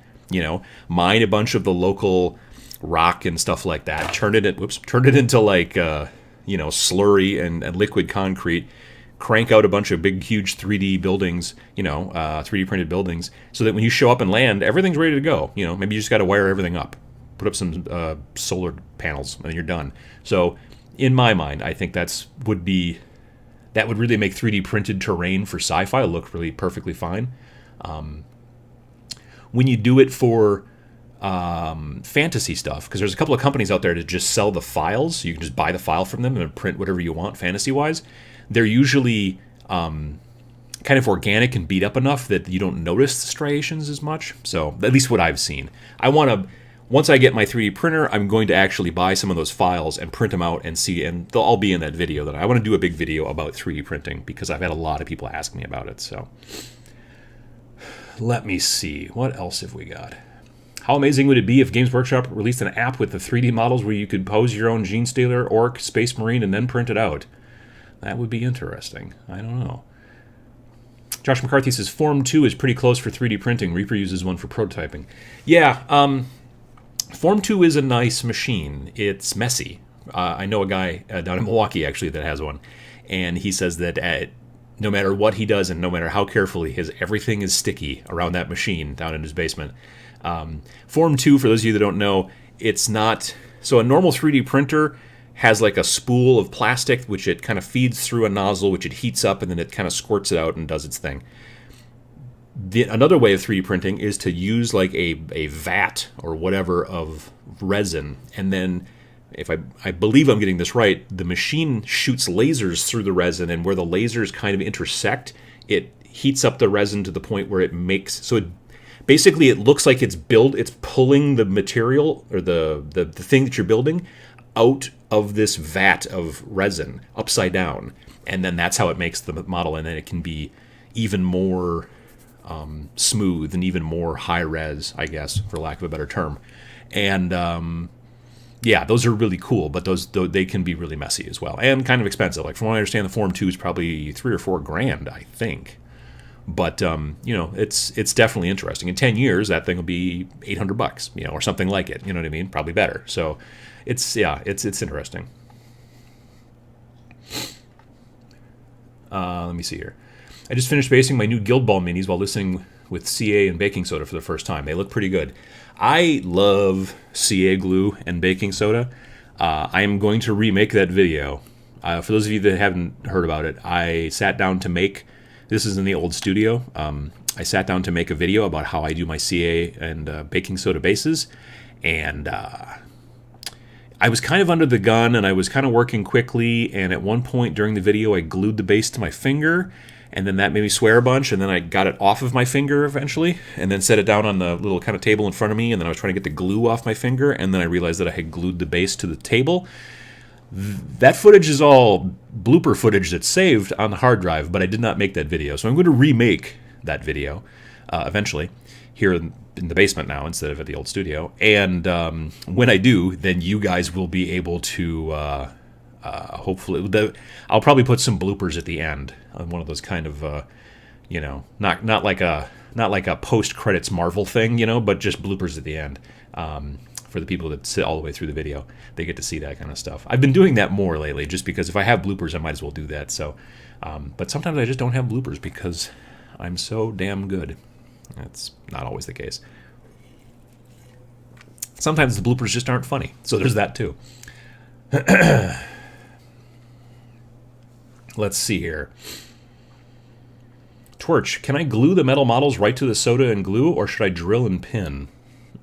mine a bunch of the local rock and stuff like that, turn it into like slurry and liquid concrete, crank out a bunch of big huge 3D buildings, 3D printed buildings, so that when you show up and land, everything's ready to go. Maybe you just got to wire everything up, put up some solar panels, and then you're done. So in my mind, I think that would really make 3D printed terrain for sci-fi look really perfectly fine. When you do it for fantasy stuff, because there's a couple of companies out there that just sell the files, so you can just buy the file from them and print whatever you want fantasy-wise. They're usually kind of organic and beat up enough that you don't notice the striations as much. So at least what I've seen. Once I get my 3D printer, I'm going to actually buy some of those files and print them out and see, and they'll all be in that video. That I want to do a big video about 3D printing because I've had a lot of people ask me about it. So let me see. What else have we got? How amazing would it be if Games Workshop released an app with the 3D models where you could pose your own Genestealer, Orc, Space Marine, and then print it out? That would be interesting. I don't know. Josh McCarthy says Form 2 is pretty close for 3D printing. Reaper uses one for prototyping. Yeah, Form 2 is a nice machine. It's messy. I know a guy down in Milwaukee, actually, that has one. And he says that no matter what he does and no matter how carefully, everything is sticky around that machine down in his basement. Form 2, for those of you that don't know, it's not... So a normal 3D printer has like a spool of plastic, which it kind of feeds through a nozzle, which it heats up, and then it kind of squirts it out and does its thing. Another way of 3D printing is to use like a vat or whatever of resin, and then, if I believe I'm getting this right, the machine shoots lasers through the resin, and where the lasers kind of intersect, it heats up the resin to the point where it makes... So basically it looks like it's pulling the material or the thing that you're building out of this vat of resin upside down, and then that's how it makes the model, and then it can be even more smooth and even more high res, I guess, for lack of a better term. And yeah, those are really cool, but they can be really messy as well and kind of expensive. Like, from what I understand, the Form 2 is probably $3,000 or $4,000, I think. But it's definitely interesting. In 10 years, that thing will be $800, or something like it. You know what I mean? Probably better. So it's interesting. Let me see here. I just finished basing my new Guild Ball minis while listening with CA and baking soda for the first time. They look pretty good. I love CA glue and baking soda. I am going to remake that video. For those of you that haven't heard about it, I sat down to make... This is in the old studio. I sat down to make a video about how I do my CA and baking soda bases. And I was kind of under the gun, and I was kind of working quickly. And at one point during the video, I glued the base to my finger. And then that made me swear a bunch, and then I got it off of my finger eventually, and then set it down on the little kind of table in front of me, and then I was trying to get the glue off my finger, and then I realized that I had glued the base to the table. That footage is all blooper footage that's saved on the hard drive, but I did not make that video. So I'm going to remake that video eventually here in the basement now instead of at the old studio. And when I do, then you guys will be able to... hopefully, I'll probably put some bloopers at the end on one of those kind of, not like a post credits Marvel thing, but just bloopers at the end. For the people that sit all the way through the video, they get to see that kind of stuff. I've been doing that more lately, just because if I have bloopers, I might as well do that. So, but sometimes I just don't have bloopers because I'm so damn good. That's not always the case. Sometimes the bloopers just aren't funny, so there's that too. Let's see here. Twerch, can I glue the metal models right to the soda and glue, or should I drill and pin?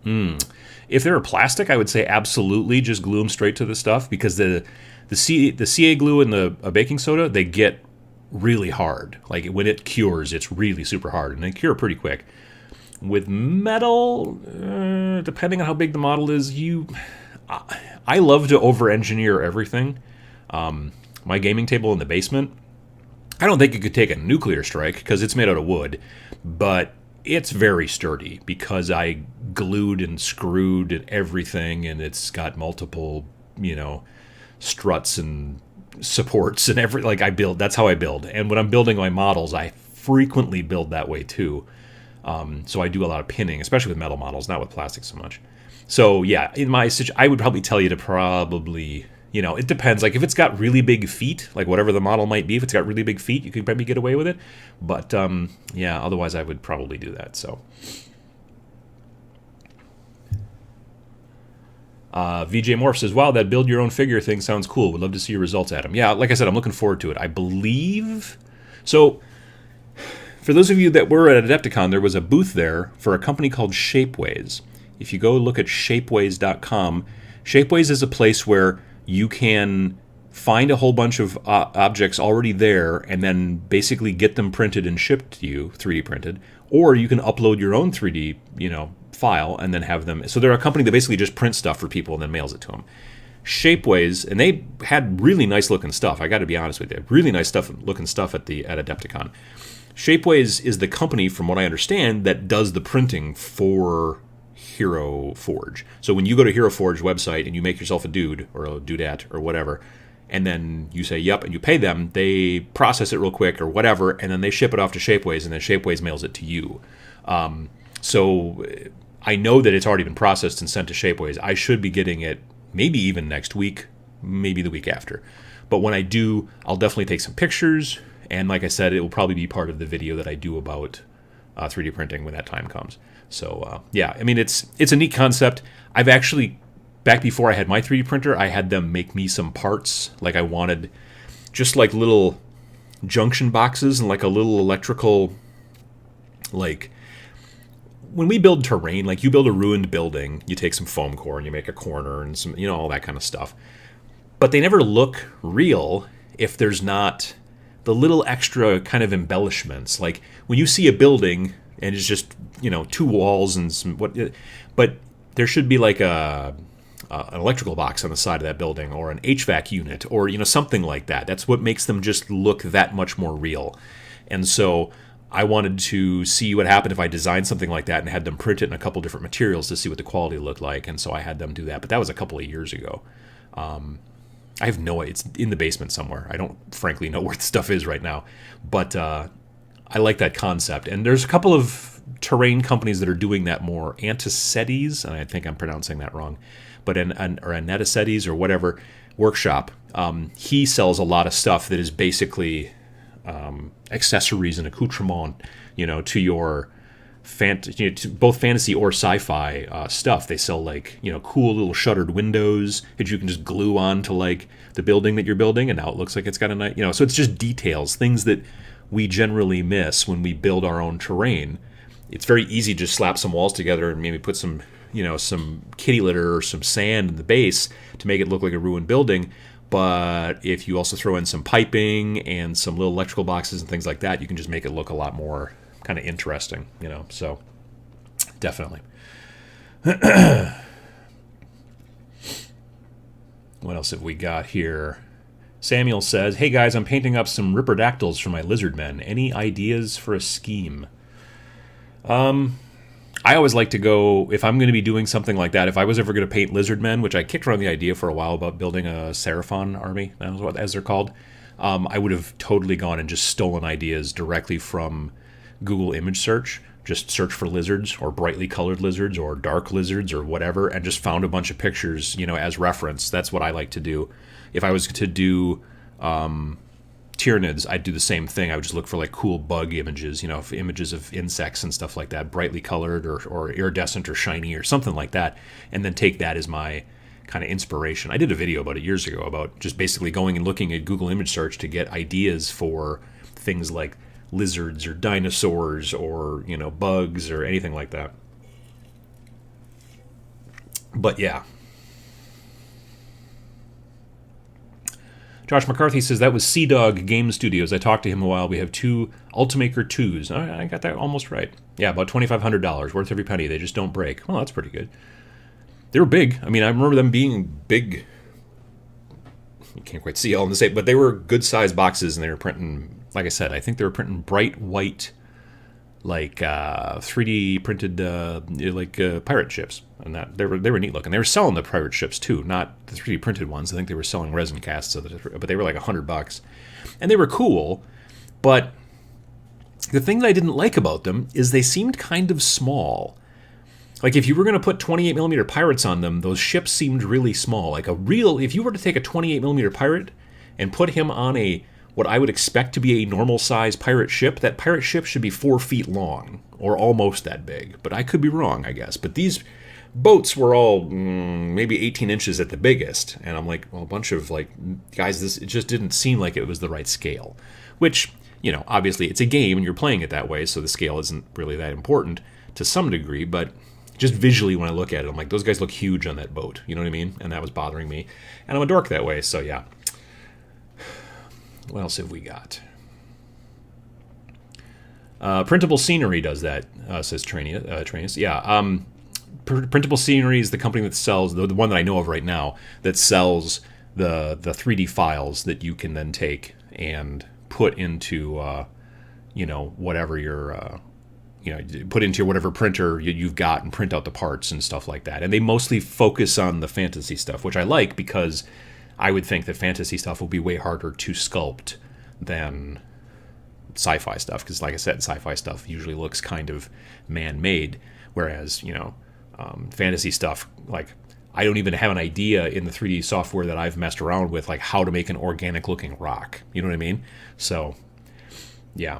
If they're plastic, I would say absolutely just glue them straight to the stuff, because the CA glue and the baking soda, they get really hard. Like when it cures, it's really super hard, and they cure pretty quick. With metal, depending on how big the model is, I love to over-engineer everything. My gaming table in the basement, I don't think it could take a nuclear strike because it's made out of wood, but it's very sturdy because I glued and screwed and everything, and it's got multiple, struts and supports and that's how I build. And when I'm building my models, I frequently build that way too. So I do a lot of pinning, especially with metal models, not with plastic so much. So yeah, in my situation, I would probably tell you to probably, it depends. Like if it's got really big feet, like whatever the model might be, if it's got really big feet, you could probably get away with it. But yeah, otherwise I would probably do that. So VJ Morph says, wow, that build your own figure thing sounds cool. Would love to see your results, Adam. Yeah, like I said, I'm looking forward to it. I believe so. For those of you that were at Adepticon, there was a booth there for a company called Shapeways. If you go look at shapeways.com, Shapeways is a place where you can find a whole bunch of objects already there and then basically get them printed and shipped to you, 3D printed, or you can upload your own 3D, file and then have them. So they're a company that basically just prints stuff for people and then mails it to them. Shapeways, and they had really nice looking stuff. I got to be honest with you, really nice looking stuff at Adepticon. Shapeways is the company, from what I understand, that does the printing for Hero Forge. So when you go to Hero Forge website and you make yourself a dude or a dudette or whatever, and then you say yep and you pay them, they process it real quick or whatever, and then they ship it off to Shapeways, and then Shapeways mails it to you. So I know that it's already been processed and sent to Shapeways. I should be getting it maybe even next week, maybe the week after. But when I do, I'll definitely take some pictures. And like I said, it will probably be part of the video that I do about 3D printing when that time comes. So yeah, I mean, it's a neat concept. I've actually, back before I had my 3D printer, I had them make me some parts. Like I wanted just like little junction boxes and like a little electrical, like when we build terrain, like you build a ruined building, you take some foam core and you make a corner and some, all that kind of stuff. But they never look real if there's not the little extra kind of embellishments. Like when you see a building and it's just, 2 walls and some but there should be like an electrical box on the side of that building or an HVAC unit or, something like that. That's what makes them just look that much more real. And so I wanted to see what happened if I designed something like that and had them print it in a couple different materials to see what the quality looked like. And so I had them do that. But that was a couple of years ago. I have no idea. It's in the basement somewhere. I don't frankly know where the stuff is right now. But I like that concept. And there's a couple of terrain companies that are doing that more. Anticetes, and I think I'm pronouncing that wrong, but or Aneticetes or whatever workshop. He sells a lot of stuff that is basically accessories and accoutrement, to your to both fantasy or sci-fi stuff. They sell like cool little shuttered windows that you can just glue on to like the building that you're building, and now it looks like it's got a nice so it's just details, things that we generally miss when we build our own terrain. It's very easy to just slap some walls together and maybe put some some kitty litter or some sand in the base to make it look like a ruined building. But if you also throw in some piping and some little electrical boxes and things like that, you can just make it look a lot more kind of interesting, so definitely. What else have we got here? Samuel says, hey guys, I'm painting up some ripperdactyls for my lizard men. Any ideas for a scheme? I always like to go, if I'm going to be doing something like that, if I was ever going to paint lizard men, which I kicked around the idea for a while about building a Seraphon army, that was what, as they're called, I would have totally gone and just stolen ideas directly from Google image search. Just search for lizards or brightly colored lizards or dark lizards or whatever, and just found a bunch of pictures, as reference. That's what I like to do. If I was to do Tyranids, I'd do the same thing. I would just look for like cool bug images, images of insects and stuff like that, brightly colored or iridescent or shiny or something like that, and then take that as my kind of inspiration. I did a video about it years ago about just basically going and looking at Google image search to get ideas for things like lizards or dinosaurs or bugs or anything like that. But yeah. Josh McCarthy says that was Sea Dog Game Studios. I talked to him a while. We have 2 Ultimaker 2s. I got that almost right. Yeah, about $2,500, worth every penny. They just don't break. Well, that's pretty good. They were big. I mean, I remember them being big. You can't quite see all in the same, but they were good-sized boxes, and they were printing, like I said, I think they were printing bright white, like 3D printed, pirate ships. And that they were neat looking. They were selling the pirate ships too, not the 3D printed ones. I think they were selling resin casts, but they were like $100, and they were cool. But the thing that I didn't like about them is they seemed kind of small. Like if you were going to put 28mm pirates on them, those ships seemed really small. Like if you were to take a 28mm pirate and put him on what I would expect to be a normal size pirate ship, that pirate ship should be 4 feet long or almost that big. But I could be wrong, I guess. But these boats were all maybe 18 inches at the biggest, and I'm like, well, a bunch of guys, it just didn't seem like it was the right scale. Which, obviously it's a game and you're playing it that way, so the scale isn't really that important to some degree, but just visually when I look at it, I'm like, those guys look huge on that boat, you know what I mean? And that was bothering me, and I'm a dork that way, so yeah. What else have we got? Printable Scenery does that, says Tranius. Yeah, Printable Scenery is the company that sells, the one that I know of right now, that sells the 3D files that you can then take and put into, whatever your, put into whatever printer you've got and print out the parts and stuff like that. And they mostly focus on the fantasy stuff, which I like because I would think that fantasy stuff will be way harder to sculpt than sci-fi stuff. Because like I said, sci-fi stuff usually looks kind of man-made, whereas, fantasy stuff, like I don't even have an idea in the 3D software that I've messed around with, like how to make an organic looking rock. You know what I mean? So, yeah.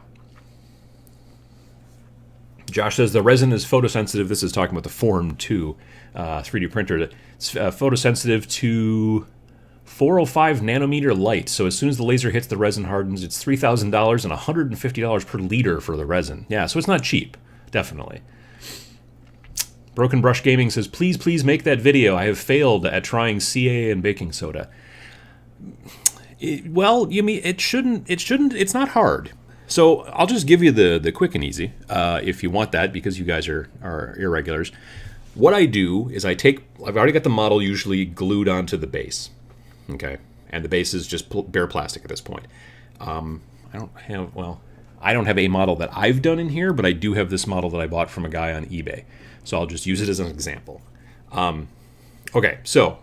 Josh says the resin is photosensitive. This is talking about the Form 2 3D printer. It's photosensitive to 405 nanometer light. So as soon as the laser hits, the resin hardens. It's $3,000 and $150 per liter for the resin. Yeah, so it's not cheap, definitely. Broken Brush Gaming says, please make that video. I have failed at trying CA and baking soda. It shouldn't, it's not hard. So I'll just give you the quick and easy, if you want that, because you guys are irregulars. What I do is I've already got the model usually glued onto the base, okay? And the base is just bare plastic at this point. I don't have a model that I've done in here, but I do have this model that I bought from a guy on eBay. So I'll just use it as an example. Okay, so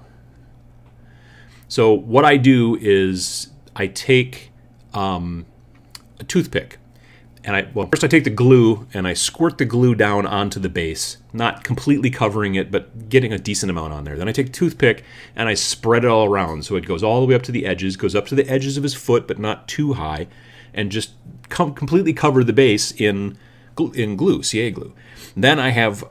what I do is I take a toothpick, and first I take the glue and I squirt the glue down onto the base, not completely covering it, but getting a decent amount on there. Then I take a toothpick and I spread it all around, so it goes all the way up to the edges, goes up to the edges of his foot, but not too high, and just completely cover the base in glue, CA glue. Then I have,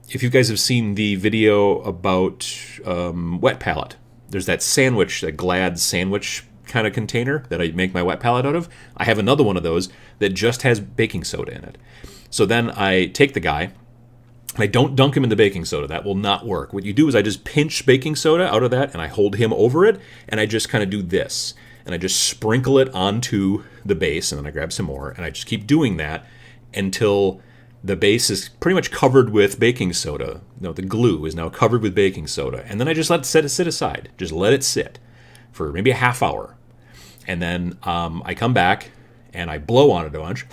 if you guys have seen the video about wet palette, there's that Glad sandwich kind of container that I make my wet palette out of. I have another one of those that just has baking soda in it. So then I take the guy, and I don't dunk him in the baking soda. That will not work. What you do is I just pinch baking soda out of that, and I hold him over it, and I just kind of do this. And I just sprinkle it onto the base, and then I grab some more, and I just keep doing that until the base is pretty much covered with baking soda. No, the glue is now covered with baking soda. And then I just let it sit aside. Just let it sit for maybe a half hour. And then I come back and I blow on it a bunch.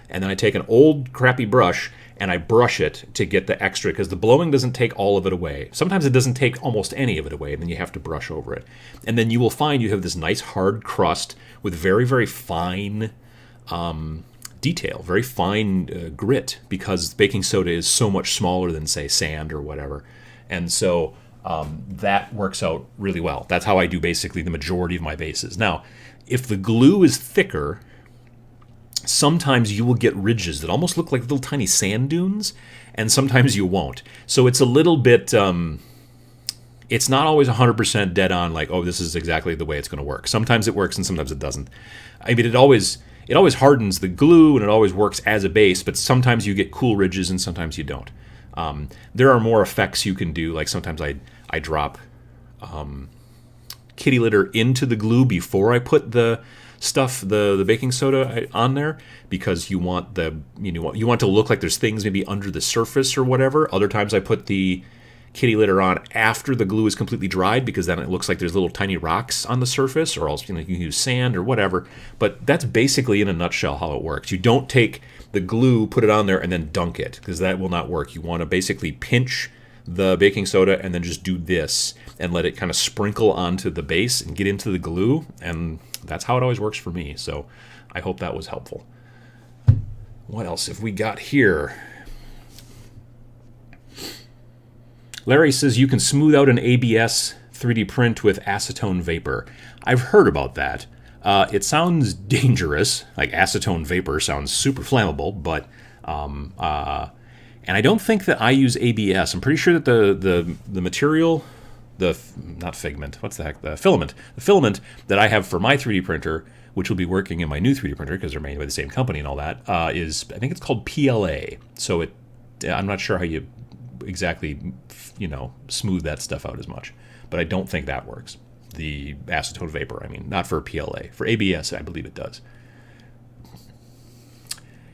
And then I take an old crappy brush and I brush it to get the extra, because the blowing doesn't take all of it away. Sometimes it doesn't take almost any of it away, and then you have to brush over it. And then you will find you have this nice hard crust with very, very fine detail, very fine grit, because baking soda is so much smaller than, say, sand or whatever. And so that works out really well. That's how I do basically the majority of my bases. Now, if the glue is thicker, sometimes you will get ridges that almost look like little tiny sand dunes, and sometimes you won't. So it's a little bit, it's not always 100% dead on, like, oh, this is exactly the way it's going to work. Sometimes it works and sometimes it doesn't. I mean, it always hardens the glue and it always works as a base, but sometimes you get cool ridges and sometimes you don't. There are more effects you can do. Like sometimes I drop kitty litter into the glue before I put the stuff, the baking soda on there, because you want you want to look like there's things maybe under the surface or whatever. Other times I put the kitty litter on after the glue is completely dried, because then it looks like there's little tiny rocks on the surface, or else you can use sand or whatever. But that's basically in a nutshell how it works. You don't take the glue, put it on there, and then dunk it, because that will not work. You want to basically pinch the baking soda and then just do this and let it kind of sprinkle onto the base and get into the glue, and that's how it always works for me. So I hope that was helpful. What else have we got here? Larry says you can smooth out an ABS 3D print with acetone vapor. I've heard about that. It sounds dangerous. Like acetone vapor sounds super flammable, but and I don't think that I use ABS. I'm pretty sure that the material, not figment, what's the heck, the filament that I have for my 3D printer, which will be working in my new 3D printer because they're made by the same company and all that, is, I think it's called PLA. So I'm not sure how you exactly, smooth that stuff out as much, but I don't think that works. The acetone vapor, I mean, not for PLA. For ABS, I believe it does.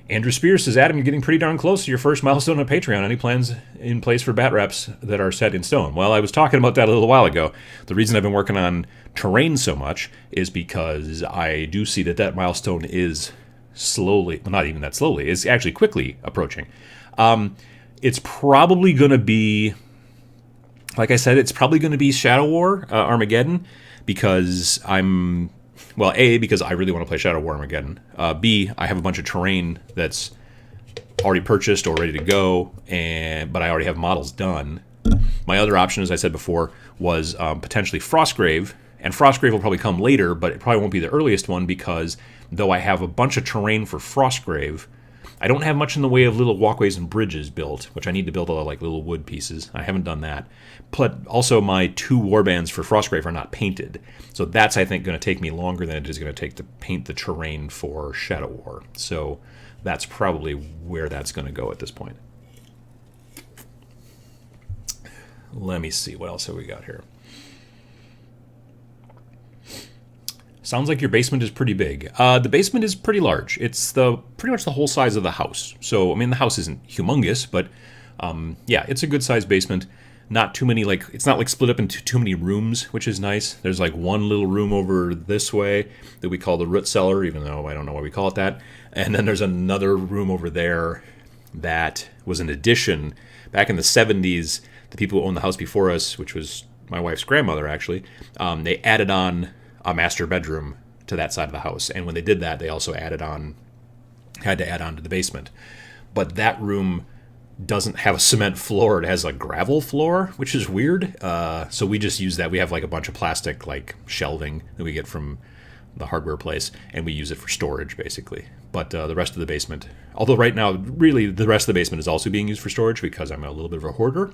Andrew Spears says, Adam, you're getting pretty darn close to your first milestone on Patreon. Any plans in place for bat reps that are set in stone? Well, I was talking about that a little while ago. The reason I've been working on terrain so much is because I do see that milestone is slowly, well, not even that slowly, it's actually quickly approaching. It's probably going to be, like I said, it's probably going to be Shadow War Armageddon, because because I really want to play Shadow War Armageddon. B, I have a bunch of terrain that's already purchased or ready to go, but I already have models done. My other option, as I said before, was potentially Frostgrave, and Frostgrave will probably come later, but it probably won't be the earliest one, because though I have a bunch of terrain for Frostgrave, I don't have much in the way of little walkways and bridges built, which I need to build a lot of like little wood pieces. I haven't done that. But also my 2 warbands for Frostgrave are not painted. So that's, I think, going to take me longer than it is going to take to paint the terrain for Shadow War. So that's probably where that's going to go at this point. Let me see. What else have we got here? Sounds like your basement is pretty big. The basement is pretty large. It's pretty much the whole size of the house. So, I mean, the house isn't humongous, but yeah, it's a good-sized basement. Not too many, it's not like split up into too many rooms, which is nice. There's like one little room over this way that we call the root cellar, even though I don't know why we call it that. And then there's another room over there that was an addition. Back in the 70s, the people who owned the house before us, which was my wife's grandmother, actually, they added on a master bedroom to that side of the house. And when they did that, they also had to add on to the basement. But that room doesn't have a cement floor. It has a gravel floor, which is weird. So we just use that. We have like a bunch of plastic shelving that we get from the hardware place, and we use it for storage basically. But the rest of the basement, although right now really the rest of the basement is also being used for storage because I'm a little bit of a hoarder.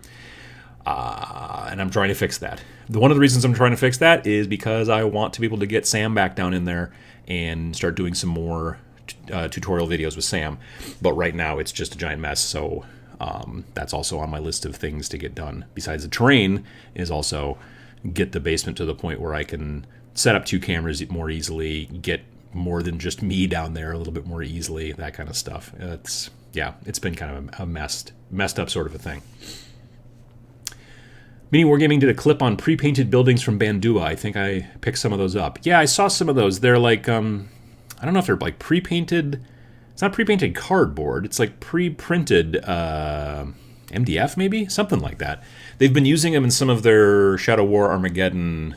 And I'm trying to fix that. One of the reasons I'm trying to fix that is because I want to be able to get Sam back down in there and start doing some more tutorial videos with Sam. But right now it's just a giant mess, so that's also on my list of things to get done. Besides the terrain is also get the basement to the point where I can set up 2 cameras more easily, get more than just me down there a little bit more easily, that kind of stuff. It's been kind of a messed up sort of a thing. Mini Wargaming did a clip on pre-painted buildings from Bandua. I think I picked some of those up. Yeah, I saw some of those. They're like, I don't know if they're like pre-painted. It's not pre-painted cardboard. It's like pre-printed MDF maybe? Something like that. They've been using them in some of their Shadow War Armageddon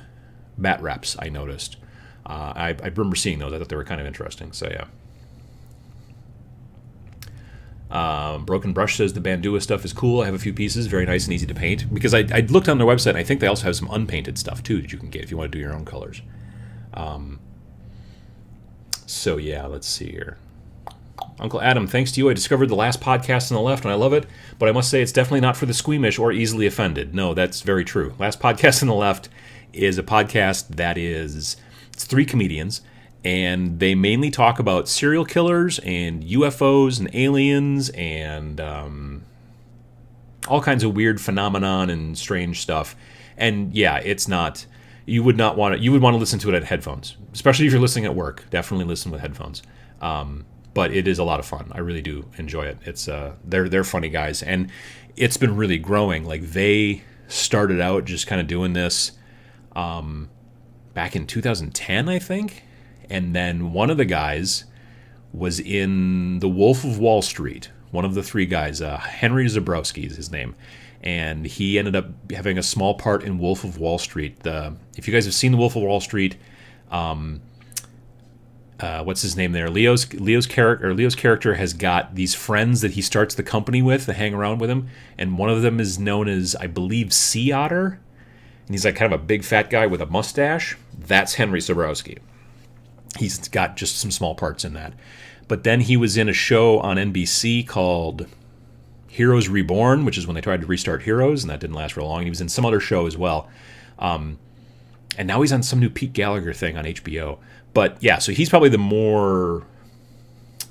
bat reps, I noticed. I remember seeing those. I thought they were kind of interesting. So, yeah. Broken Brush says the Bandua stuff is cool. I have a few pieces, very nice and easy to paint. Because I looked on their website, and I think they also have some unpainted stuff, too, that you can get if you want to do your own colors. So, yeah, let's see here. Uncle Adam, thanks to you, I discovered the last podcast on the left, and I love it, but I must say it's definitely not for the squeamish or easily offended. No, that's very true. Last podcast on the left is a podcast that it's 3 comedians, and they mainly talk about serial killers and UFOs and aliens and all kinds of weird phenomenon and strange stuff. And yeah, it's not. You would not want to. You would want to listen to it at headphones, especially if you're listening at work. Definitely listen with headphones. But it is a lot of fun. I really do enjoy it. It's they're funny guys, and it's been really growing. Like they started out just kind of doing this back in 2010, I think, and then one of the guys was in The Wolf of Wall Street. One of the three guys, Henry Zabrowski is his name, and he ended up having a small part in Wolf of Wall Street. If you guys have seen The Wolf of Wall Street, what's his name there? Leo's character has got these friends that he starts the company with that hang around with him, and one of them is known as, I believe, Sea Otter, and he's like kind of a big fat guy with a mustache. That's Henry Zabrowski. He's got just some small parts in that. But then he was in a show on NBC called Heroes Reborn, which is when they tried to restart Heroes, and that didn't last real long. He was in some other show as well. And now he's on some new Pete Gallagher thing on HBO. But yeah, so he's probably the more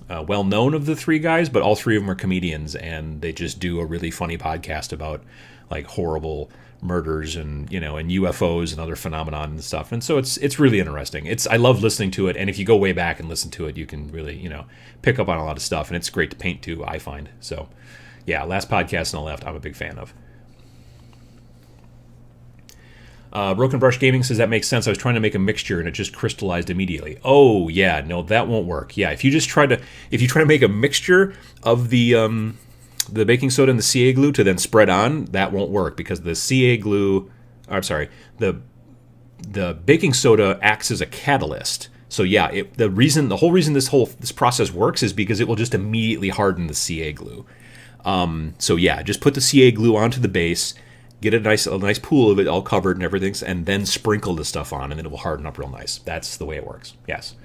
well-known of the three guys, but all three of them are comedians, and they just do a really funny podcast about like horrible murders and and UFOs and other phenomenon and stuff. And so it's really interesting. I love listening to it, and if you go way back and listen to it, you can really pick up on a lot of stuff, and it's great to paint too, I find. So yeah, last podcast on the left, I'm a big fan of. Broken Brush Gaming says that makes sense. I was trying to make a mixture and it just crystallized immediately. Oh yeah, no, that won't work. Yeah, if you try to make a mixture of the baking soda and the CA glue to then spread on, that won't work because the CA glue, the baking soda acts as a catalyst. So yeah, the whole reason this process works is because it will just immediately harden the CA glue. So yeah, just put the CA glue onto the base, get a nice pool of it all covered and everything, and then sprinkle the stuff on, and then it will harden up real nice. That's the way it works. Yes.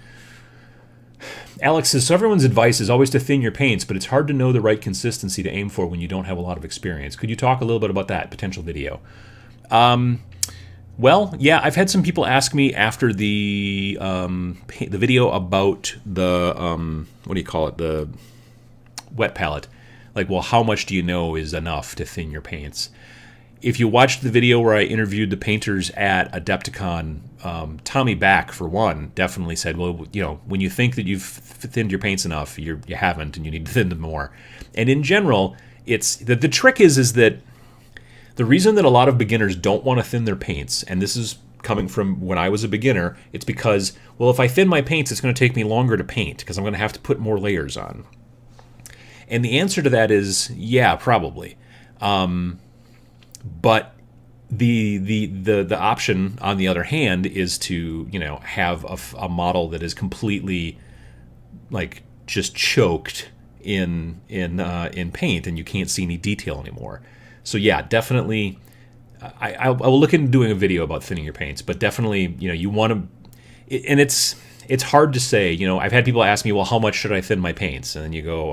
Alex says, so everyone's advice is always to thin your paints, but it's hard to know the right consistency to aim for when you don't have a lot of experience. Could you talk a little bit about that potential video? Well, yeah, I've had some people ask me after the video about the, the wet palette. Like, well, how much do you know is enough to thin your paints? If you watched the video where I interviewed the painters at Adepticon, Tommy Back, for one, definitely said, well, when you think that you've thinned your paints enough, you haven't, and you need to thin them more. And in general, it's the trick is that the reason that a lot of beginners don't want to thin their paints, and this is coming from when I was a beginner, it's because, well, if I thin my paints, it's going to take me longer to paint because I'm going to have to put more layers on. And the answer to that is, yeah, probably. But the option, on the other hand, is to have a model that is completely like just choked in paint, and you can't see any detail anymore. So yeah, definitely, I will look into doing a video about thinning your paints. But definitely, you want to, and it's hard to say. I've had people ask me, well, how much should I thin my paints? And then you go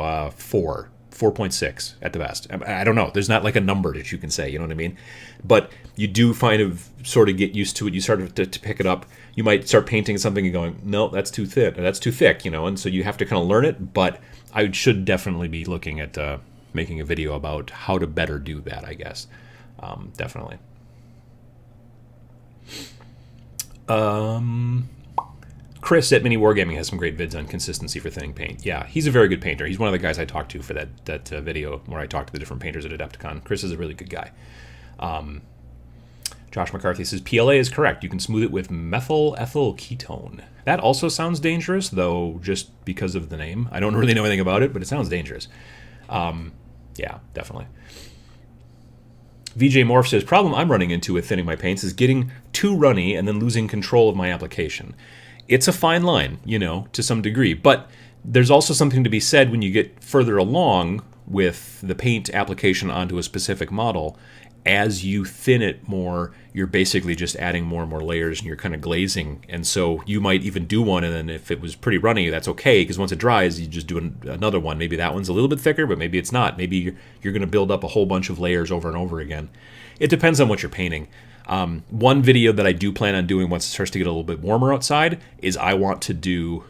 4.6 at the best. I don't know. There's not like a number that you can say, you know what I mean? But you do sort of get used to it. You start to pick it up. You might start painting something and going, no, that's too thin, or that's too thick, and so you have to kind of learn it. But I should definitely be looking at making a video about how to better do that, I guess. Definitely. Chris at Mini Wargaming has some great vids on consistency for thinning paint. Yeah, he's a very good painter. He's one of the guys I talked to for that video where I talked to the different painters at Adepticon. Chris is a really good guy. Josh McCarthy says, PLA is correct. You can smooth it with methyl ethyl ketone. That also sounds dangerous, though, just because of the name. I don't really know anything about it, but it sounds dangerous. Yeah, definitely. VJ Morph says, problem I'm running into with thinning my paints is getting too runny and then losing control of my application. It's a fine line, to some degree, but there's also something to be said when you get further along with the paint application onto a specific model. As you thin it more, you're basically just adding more and more layers, and you're kind of glazing. And so you might even do one, and then if it was pretty runny, that's okay, because once it dries, you just do another one. Maybe that one's a little bit thicker, but maybe it's not. Maybe you're going to build up a whole bunch of layers over and over again. It depends on what you're painting. One video that I do plan on doing once it starts to get a little bit warmer outside is I want to do,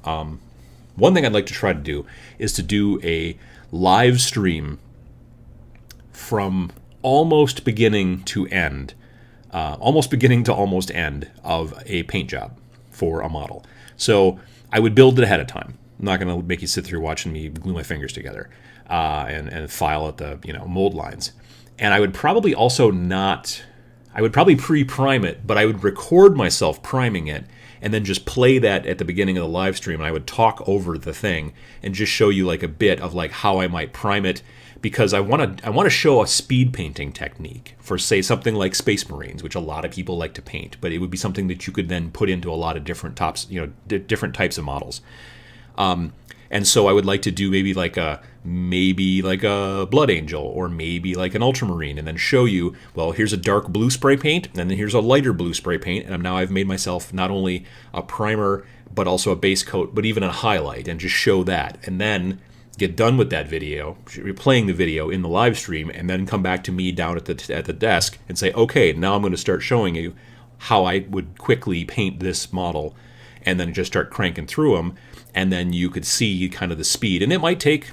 one thing I'd like to try to do is to do a live stream from almost beginning to end, almost beginning to almost end of a paint job for a model. So I would build it ahead of time. I'm not going to make you sit through watching me glue my fingers together and file at the mold lines. And I would probably also not. I would probably pre-prime it, but I would record myself priming it and then just play that at the beginning of the live stream. And I would talk over the thing and just show you like a bit of like how I might prime it, because I want to show a speed painting technique for, say, something like Space Marines, which a lot of people like to paint, but it would be something that you could then put into a lot of different different types of models. And so I would like to do maybe like a Blood Angel, or maybe like an Ultramarine, and then show you, well, here's a dark blue spray paint, and then here's a lighter blue spray paint, and now I've made myself not only a primer, but also a base coat, but even a highlight, and just show that. And then get done with that video, replaying the video in the live stream, and then come back to me down at the desk and say, okay, now I'm going to start showing you how I would quickly paint this model, and then just start cranking through them. And then you could see kind of the speed. And it might take,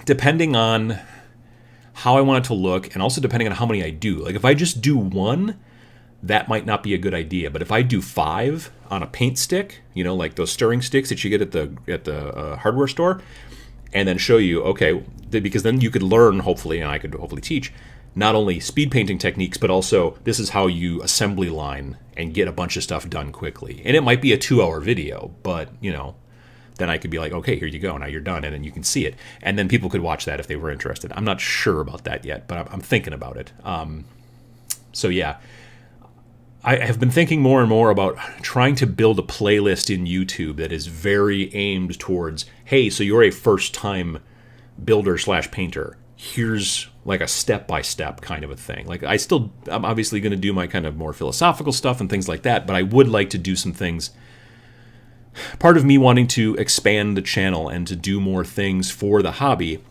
depending on how I want it to look, and also depending on how many I do. Like if I just do one, that might not be a good idea. But if I do 5 on a paint stick, like those stirring sticks that you get at the hardware store, and then show you, okay, because then you could learn, hopefully, and I could hopefully teach, not only speed painting techniques, but also this is how you assembly line and get a bunch of stuff done quickly. And it might be a 2-hour video, but, then I could be like, okay, here you go, now you're done, and then you can see it. And then people could watch that if they were interested. I'm not sure about that yet, but I'm thinking about it. So yeah, I have been thinking more and more about trying to build a playlist in YouTube that is very aimed towards, hey, so you're a first-time builder/painter. Here's like a step-by-step kind of a thing. Like I'm obviously going to do my kind of more philosophical stuff and things like that, but I would like to do some things. Part of me wanting to expand the channel and to do more things for the hobby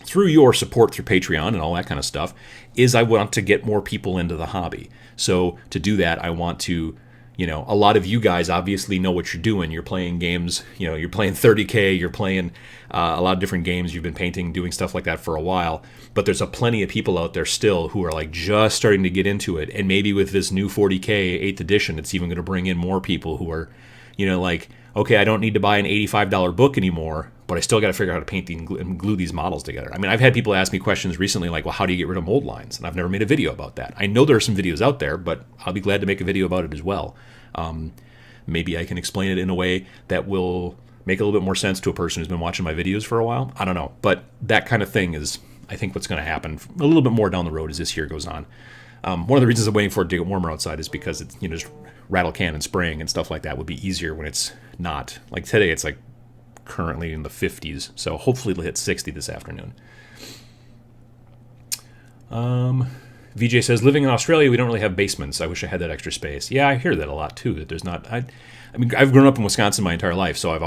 through your support through Patreon and all that kind of stuff is I want to get more people into the hobby. So to do that, I want to, a lot of you guys obviously know what you're doing. You're playing games, you're playing 30K, you're playing a lot of different games. You've been painting, doing stuff like that for a while. But there's a plenty of people out there still who are like just starting to get into it. And maybe with this new 40K 8th edition, it's even going to bring in more people who are, like, okay, I don't need to buy an $85 book anymore, but I still got to figure out how to paint and glue these models together. I mean, I've had people ask me questions recently like, well, how do you get rid of mold lines? And I've never made a video about that. I know there are some videos out there, but I'll be glad to make a video about it as well. Maybe I can explain it in a way that will make a little bit more sense to a person who's been watching my videos for a while. I don't know. But that kind of thing is, I think, what's going to happen a little bit more down the road as this year goes on. One of the reasons I'm waiting for it to get warmer outside is because it's, just rattle can and spraying and stuff like that would be easier when it's not. Like today, it's like currently in the 50s, so hopefully it'll hit 60 this afternoon. VJ says, living in Australia, we don't really have basements. I wish I had that extra space. Yeah, I hear that a lot too, that there's not. I mean, I've grown up in Wisconsin my entire life, so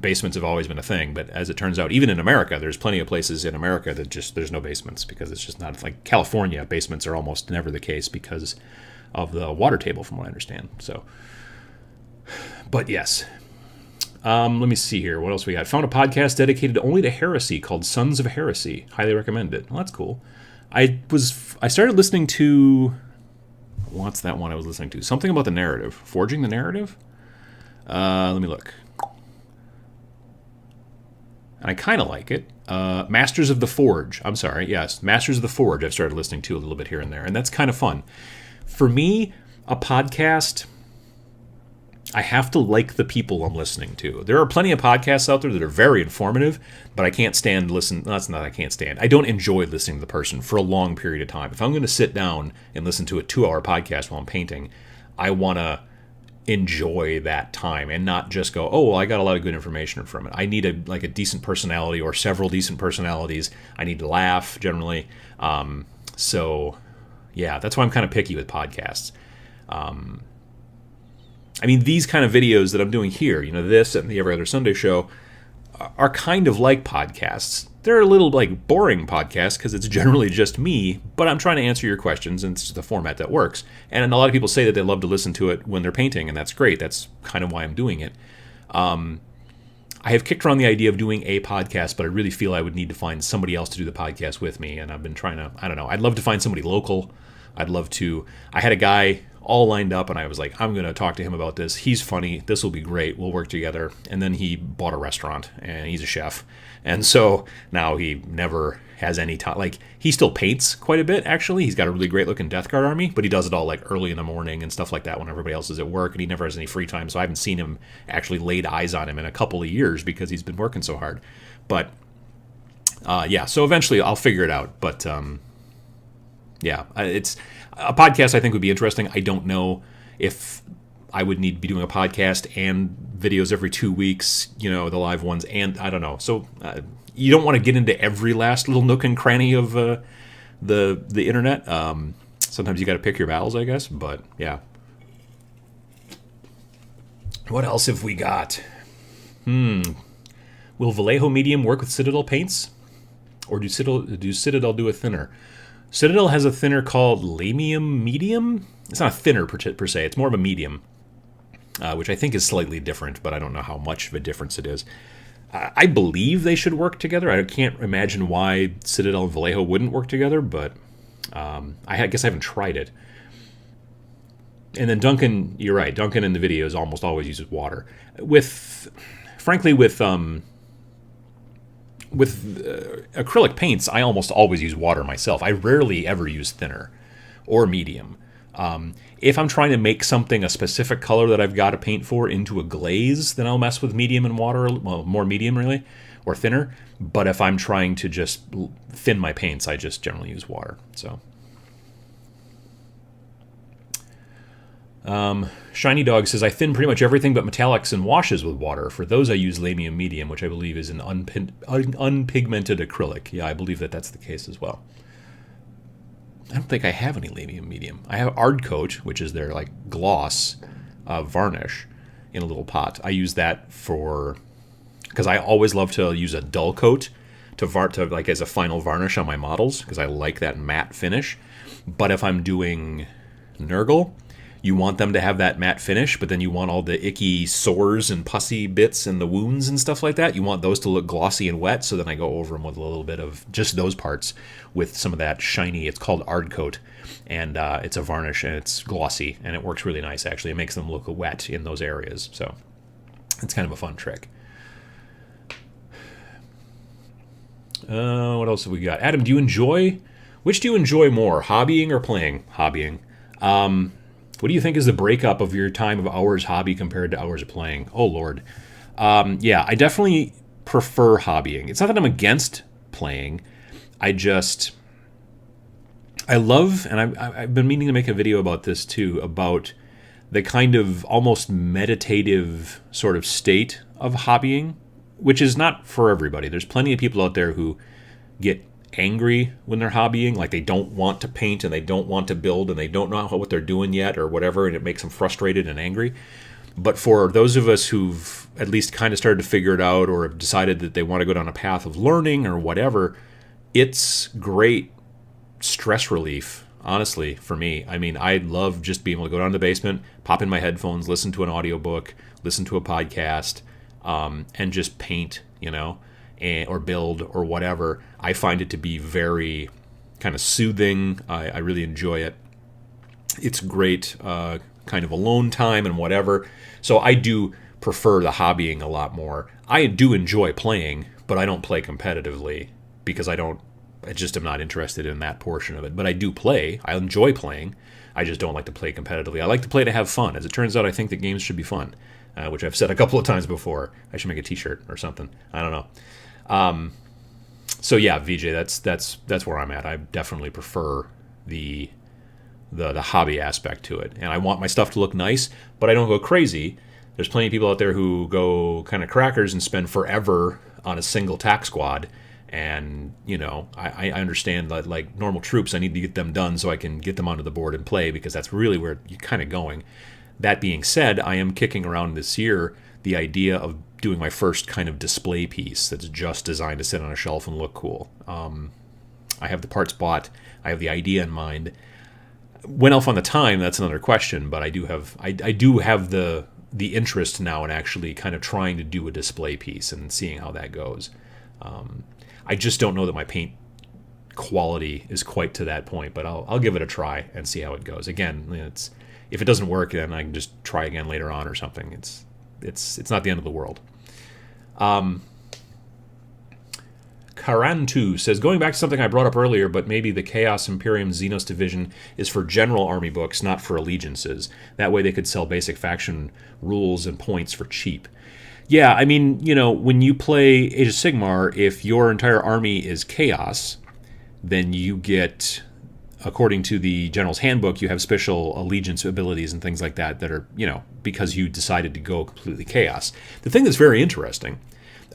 basements have always been a thing. But as it turns out, even in America, there's plenty of places in America that there's no basements, because it's just not, like California, basements are almost never the case because of the water table, from what I understand. So, but yes. Let me see here. What else we got? Found a podcast dedicated only to heresy called Sons of Heresy. Highly recommend it. Well, that's cool. I started listening to, what's that one I was listening to? Something about the narrative. Forging the Narrative? Let me look. I kind of like it. Masters of the Forge. I'm sorry. Yes, Masters of the Forge I've started listening to a little bit here and there, and that's kind of fun. For me, a podcast, I have to like the people I'm listening to. There are plenty of podcasts out there that are very informative, but I can't stand listen. No, that's not I can't stand. I don't enjoy listening to the person for a long period of time. If I'm going to sit down and listen to a 2-hour podcast while I'm painting, I want to enjoy that time and not just go, oh, well, I got a lot of good information from it. I need a decent personality or several decent personalities. I need to laugh generally. So yeah, that's why I'm kind of picky with podcasts. I mean, these kind of videos that I'm doing here, this and the Every Other Sunday show, are kind of like podcasts. They're a little like boring podcasts because it's generally just me, but I'm trying to answer your questions, and it's the format that works. And a lot of people say that they love to listen to it when they're painting, and that's great. That's kind of why I'm doing it. I have kicked around the idea of doing a podcast, but I really feel I would need to find somebody else to do the podcast with me. And I've been trying to, I don't know, I'd love to find somebody local. I had a guy all lined up, and I was like, I'm going to talk to him about this. He's funny. This will be great. We'll work together. And then he bought a restaurant, and he's a chef. And so now he never has any time. Like, he still paints quite a bit, actually. He's got a really great-looking Death Guard army, but he does it all, like, early in the morning and stuff like that when everybody else is at work, and he never has any free time. So I haven't seen him actually laid eyes on him in a couple of years because he's been working so hard. But, yeah, so eventually I'll figure it out. But, yeah, it's a podcast I think would be interesting. I don't know if I would need to be doing a podcast and videos every 2 weeks, the live ones, and I don't know. So you don't want to get into every last little nook and cranny of the internet. Sometimes you got to pick your battles, I guess. But yeah. What else have we got? Will Vallejo Medium work with Citadel paints? Or do Citadel do a thinner? Citadel has a thinner called Lamium Medium. It's not a thinner per se. It's more of a medium, which I think is slightly different, but I don't know how much of a difference it is. I believe they should work together. I can't imagine why Citadel and Vallejo wouldn't work together, but I guess I haven't tried it. And then Duncan, you're right. Duncan in the videos almost always uses water. Frankly, with acrylic paints, I almost always use water myself. I rarely ever use thinner or medium. If I'm trying to make something a specific color that I've got to paint for into a glaze, then I'll mess with medium and water, well, more medium really, or thinner. But if I'm trying to just thin my paints, I just generally use water. So, Shiny Dog says, I thin pretty much everything but metallics and washes with water. For those I use Lamium Medium, which I believe is an unpigmented acrylic. Yeah, I believe that's the case as well. I don't think I have any Lamium Medium. I have Ard Coat, which is their like gloss varnish in a little pot. I use that because I always love to use a dull coat to like as a final varnish on my models because I like that matte finish. But if I'm doing Nurgle, you want them to have that matte finish, but then you want all the icky sores and pussy bits and the wounds and stuff like that. You want those to look glossy and wet, so then I go over them with a little bit of just those parts with some of that shiny. It's called Ard Coat, and it's a varnish, and it's glossy, and it works really nice, actually. It makes them look wet in those areas, so it's kind of a fun trick. What else have we got? Adam, which do you enjoy more, hobbying or playing? Hobbying. What do you think is the breakup of your time of hours hobby compared to hours of playing? Oh, Lord. Yeah, I definitely prefer hobbying. It's not that I'm against playing. I love, and I've been meaning to make a video about this too, about the kind of almost meditative sort of state of hobbying, which is not for everybody. There's plenty of people out there who get angry when they're hobbying, like they don't want to paint and they don't want to build and they don't know what they're doing yet or whatever, and it makes them frustrated and angry. But for those of us who've at least kind of started to figure it out or have decided that they want to go down a path of learning or whatever, it's great stress relief, honestly, for me. I mean, I love just being able to go down to the basement, pop in my headphones, listen to an audiobook, listen to a podcast, and just paint, or build or whatever. I find it to be very kind of soothing. I really enjoy it. It's great kind of alone time and whatever. So I do prefer the hobbying a lot more. I do enjoy playing, but I don't play competitively because I just am not interested in that portion of it. But I do play. I enjoy playing. I just don't like to play competitively. I like to play to have fun. As it turns out, I think that games should be fun, which I've said a couple of times before. I should make a t-shirt or something. I don't know. So yeah, VJ, that's where I'm at. I definitely prefer the hobby aspect to it, and I want my stuff to look nice, but I don't go crazy. There's plenty of people out there who go kind of crackers and spend forever on a single tack squad, and I understand that, like normal troops, I need to get them done so I can get them onto the board and play, because that's really where you're kind of going. That being said, I am kicking around this year the idea of doing my first kind of display piece that's just designed to sit on a shelf and look cool. I have the parts bought. I have the idea in mind. When I'll find the time, that's another question. But I do have the the interest now in actually kind of trying to do a display piece and seeing how that goes. I just don't know that my paint quality is quite to that point, but I'll give it a try and see how it goes. Again, if it doesn't work, then I can just try again later on or something. It's not the end of the world. Karantu says, going back to something I brought up earlier, but maybe the Chaos Imperium Xenos division is for general army books, not for allegiances. That way they could sell basic faction rules and points for cheap. Yeah, I mean, when you play Age of Sigmar, if your entire army is Chaos, then you get, according to the General's Handbook, you have special allegiance abilities and things like that are, because you decided to go completely Chaos. The thing that's very interesting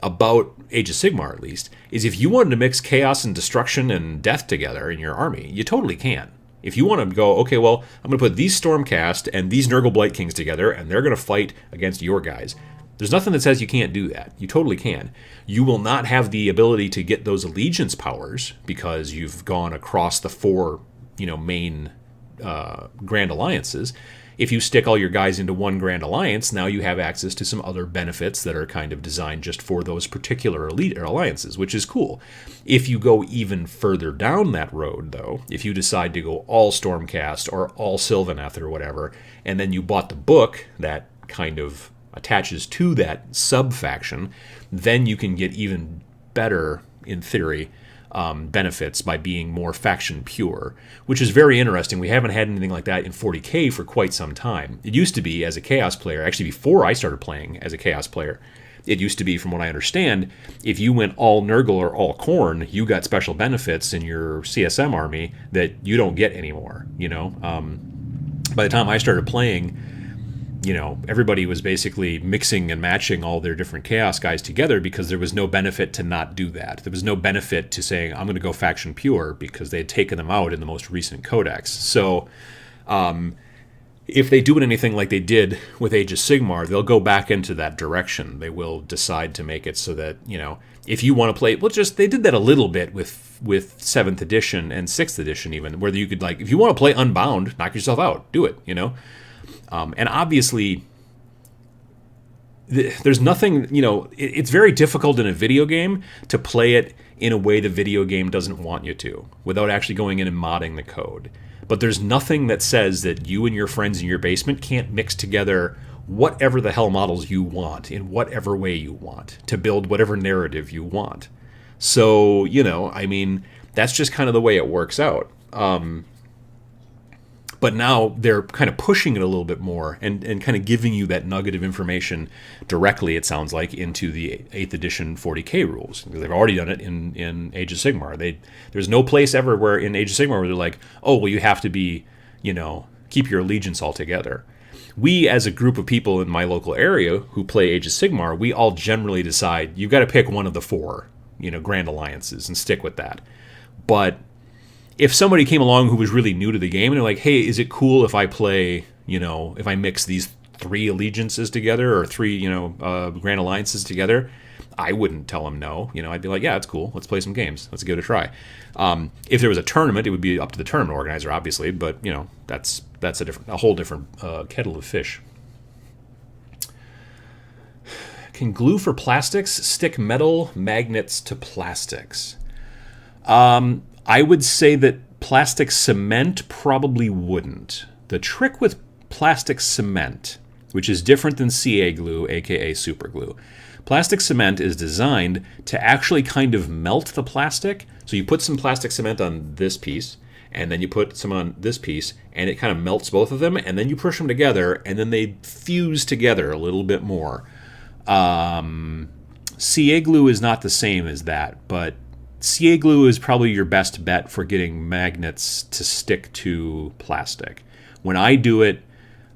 about Age of Sigmar, at least, is if you wanted to mix chaos and destruction and death together in your army, you totally can. If you want to go, okay, well, I'm going to put these Stormcast and these Nurgle Blight Kings together, and they're going to fight against your guys. There's nothing that says you can't do that. You totally can. You will not have the ability to get those allegiance powers because you've gone across the four, main Grand Alliances. If you stick all your guys into one Grand Alliance, now you have access to some other benefits that are kind of designed just for those particular elite alliances, which is cool. If you go even further down that road, though, if you decide to go all Stormcast or all Sylvaneth or whatever, and then you bought the book that kind of attaches to that sub-faction, then you can get even better, in theory, benefits by being more faction pure, which is very interesting. We haven't had anything like that in 40k for quite some time. It used to be, as a Chaos player, actually before I started playing as a Chaos player, it used to be, from what I understand, if you went all Nurgle or all Khorne, you got special benefits in your CSM army that you don't get anymore. By the time I started playing, everybody was basically mixing and matching all their different Chaos guys together because there was no benefit to not do that. There was no benefit to saying, I'm going to go faction pure, because they had taken them out in the most recent codex. So if they do anything like they did with Age of Sigmar, they'll go back into that direction. They will decide to make it so that, if you want to play, they did that a little bit with 7th edition and 6th edition even, where you could, if you want to play Unbound, knock yourself out, do it, And obviously, there's nothing, it's very difficult in a video game to play it in a way the video game doesn't want you to, without actually going in and modding the code. But there's nothing that says that you and your friends in your basement can't mix together whatever the hell models you want, in whatever way you want, to build whatever narrative you want. So, that's just kind of the way it works out. But now they're kind of pushing it a little bit more and kind of giving you that nugget of information directly, it sounds like, into the 8th edition 40k rules. Because they've already done it in Age of Sigmar. There's no place ever where in Age of Sigmar where they're like, oh, well, you have to be, keep your allegiance all together. We, as a group of people in my local area who play Age of Sigmar, we all generally decide you've got to pick one of the four, Grand Alliances and stick with that. But if somebody came along who was really new to the game and they're like, hey, is it cool if I play, if I mix these 3 allegiances together or 3, Grand Alliances together, I wouldn't tell them no. I'd be like, yeah, it's cool. Let's play some games. Let's give it a try. If there was a tournament, it would be up to the tournament organizer, obviously, but, that's a whole different kettle of fish. Can glue for plastics stick metal magnets to plastics? I would say that plastic cement probably wouldn't. The trick with plastic cement, which is different than CA glue, aka super glue, plastic cement is designed to actually kind of melt the plastic. So you put some plastic cement on this piece, and then you put some on this piece, and it kind of melts both of them, and then you push them together, and then they fuse together a little bit more. CA glue is not the same as that, but CA glue is probably your best bet for getting magnets to stick to plastic. When I do it,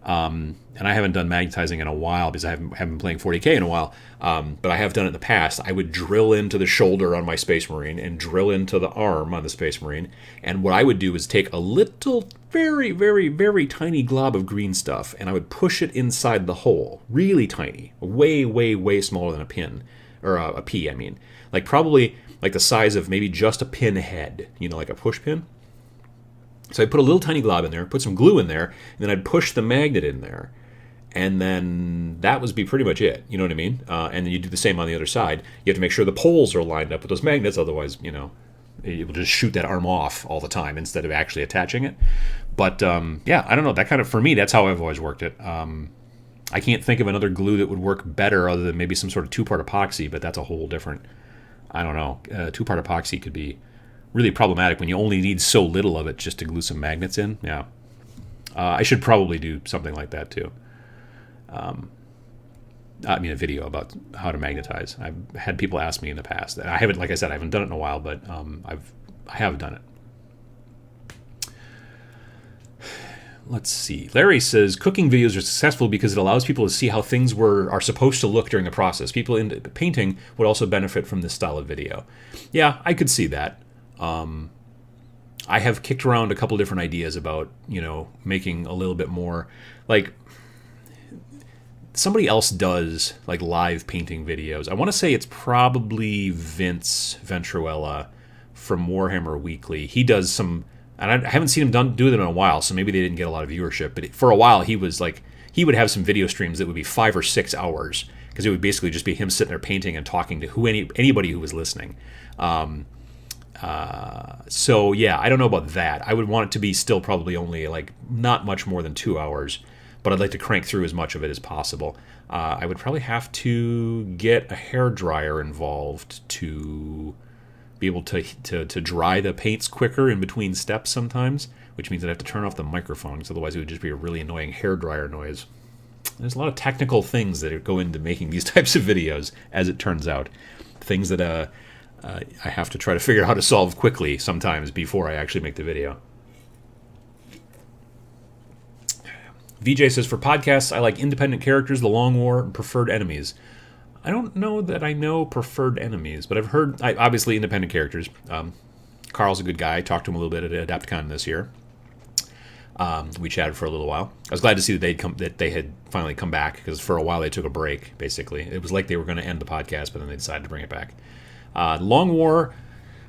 and I haven't done magnetizing in a while because I haven't been playing 40k in a while, but I have done it in the past, I would drill into the shoulder on my Space Marine and drill into the arm on the Space Marine, and what I would do is take a little, very, very, very tiny glob of green stuff, and I would push it inside the hole, really tiny, way, way, way smaller than a pin, or a pea, I mean. Probably the size of maybe just a pin head, like a push pin. So I'd put a little tiny glob in there, put some glue in there, and then I'd push the magnet in there. and then that would be pretty much it. You know what I mean? And then you do the same on the other side. You have to make sure the poles are lined up with those magnets, otherwise, you know, it will just shoot that arm off all the time instead of actually attaching it. But yeah, I don't know. That kind of, for me, that's how I've always worked it. I can't think of another glue that would work better other than maybe some sort of two-part epoxy, but that's a whole different, I don't know. Two-part epoxy could be really problematic when you only need so little of it just to glue some magnets in. Yeah. I should probably do something like that too. I mean, a video about how to magnetize. I've had people ask me in the past. I haven't, like I said, I haven't done it in a while, but I have done it. Let's see. Larry says, cooking videos are successful because it allows people to see how things are supposed to look during the process. People in painting would also benefit from this style of video. Yeah, I could see that. I have kicked around a couple different ideas about, you know, making a little bit more, like, somebody else does, like, live painting videos. I want to say it's probably Vince Venturuela from Warhammer Weekly. He does some... And I haven't seen him do them in a while, so maybe they didn't get a lot of viewership. But for a while, he was like, he would have some video streams that would be 5 or 6 hours, because it would basically just be him sitting there painting and talking to anybody who was listening. So yeah, I don't know about that. I would want it to be still probably only like not much more than 2 hours, but I'd like to crank through as much of it as possible. I would probably have to get a hairdryer involved to be able to dry the paints quicker in between steps sometimes, which means I'd have to turn off the microphone, because otherwise it would just be a really annoying hairdryer noise. There's a lot of technical things that go into making these types of videos, as it turns out. Things that I have to try to figure out how to solve quickly sometimes before I actually make the video. VJ says, for podcasts, I like independent characters, the Long War, and preferred enemies. I don't know that I know preferred enemies, but I've heard, obviously, independent characters. Carl's a good guy. I talked to him a little bit at Adapticon this year. We chatted for a little while. I was glad to see that they had finally come back, because for a while they took a break, basically. It was like they were going to end the podcast, but then they decided to bring it back. Long War,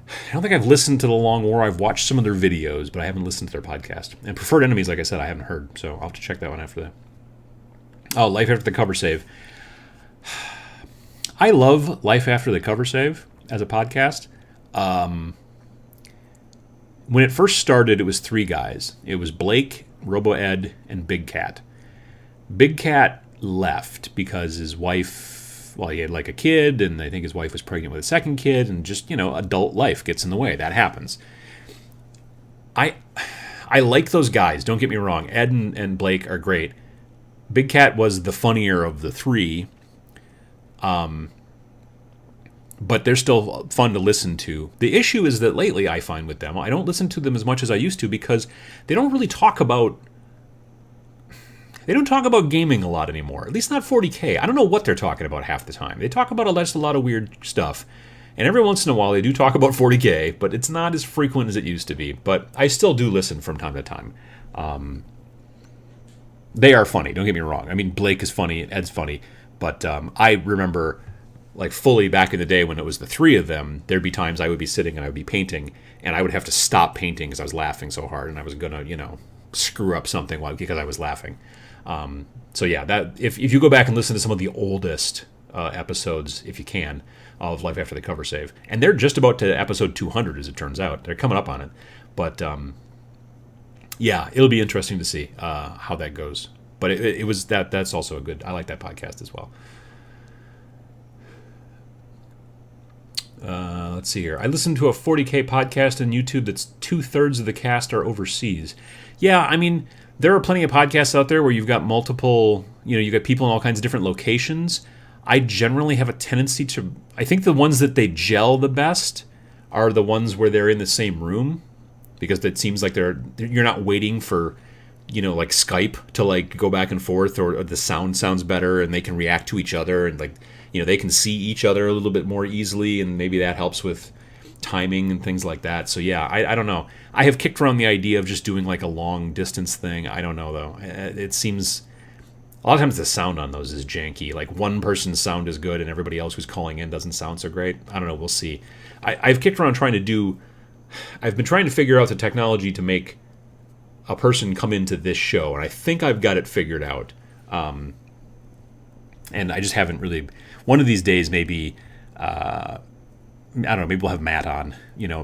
I don't think I've listened to the Long War. I've watched some of their videos, but I haven't listened to their podcast. And Preferred Enemies, like I said, I haven't heard, so I'll have to check that one after that. Oh, Life After the Cover Save. I love Life After the Cover Save as a podcast. When it first started, it was 3 guys. It was Blake, Robo-Ed, and Big Cat. Big Cat left because his wife, well, he had like a kid, and I think his wife was pregnant with a second kid, and just, you know, adult life gets in the way. That happens. I like those guys, don't get me wrong. Ed and Blake are great. Big Cat was the funnier of the 3. But they're still fun to listen to. The issue is that lately I find with them, I don't listen to them as much as I used to, because they don't really talk about gaming a lot anymore. At least not 40K. I don't know what they're talking about half the time. They talk about a lot of weird stuff. And every once in a while they do talk about 40K, but it's not as frequent as it used to be. But I still do listen from time to time. They are funny, don't get me wrong. I mean, Blake is funny, Ed's funny. But I remember, like, fully back in the day when it was the 3 of them, there'd be times I would be sitting and I would be painting, and I would have to stop painting because I was laughing so hard, and I was going to, you know, screw up something because I was laughing. So yeah, that if you go back and listen to some of the oldest episodes, if you can, of Life After the Cover Save, and they're just about to episode 200, as it turns out. They're coming up on it. But yeah, it'll be interesting to see how that goes. But it was that's also a good... I like that podcast as well. Let's see here. I listened to a 40K podcast on YouTube that's 2/3 of the cast are overseas. Yeah, I mean, there are plenty of podcasts out there where you've got multiple... You know, you've got people in all kinds of different locations. I generally have a tendency to... I think the ones that they gel the best are the ones where they're in the same room, because it seems like you're not waiting for... you know, like Skype to like go back and forth, or the sound sounds better and they can react to each other, and like, you know, they can see each other a little bit more easily, and maybe that helps with timing and things like that. So yeah, I don't know. I have kicked around the idea of just doing like a long distance thing. I don't know though. It seems a lot of times the sound on those is janky. Like one person's sound is good and everybody else who's calling in doesn't sound so great. I don't know. We'll see. I've kicked around I've been trying to figure out the technology to make a person come into this show, and I think I've got it figured out. And I just haven't really. One of these days, maybe I don't know. Maybe we'll have Matt on,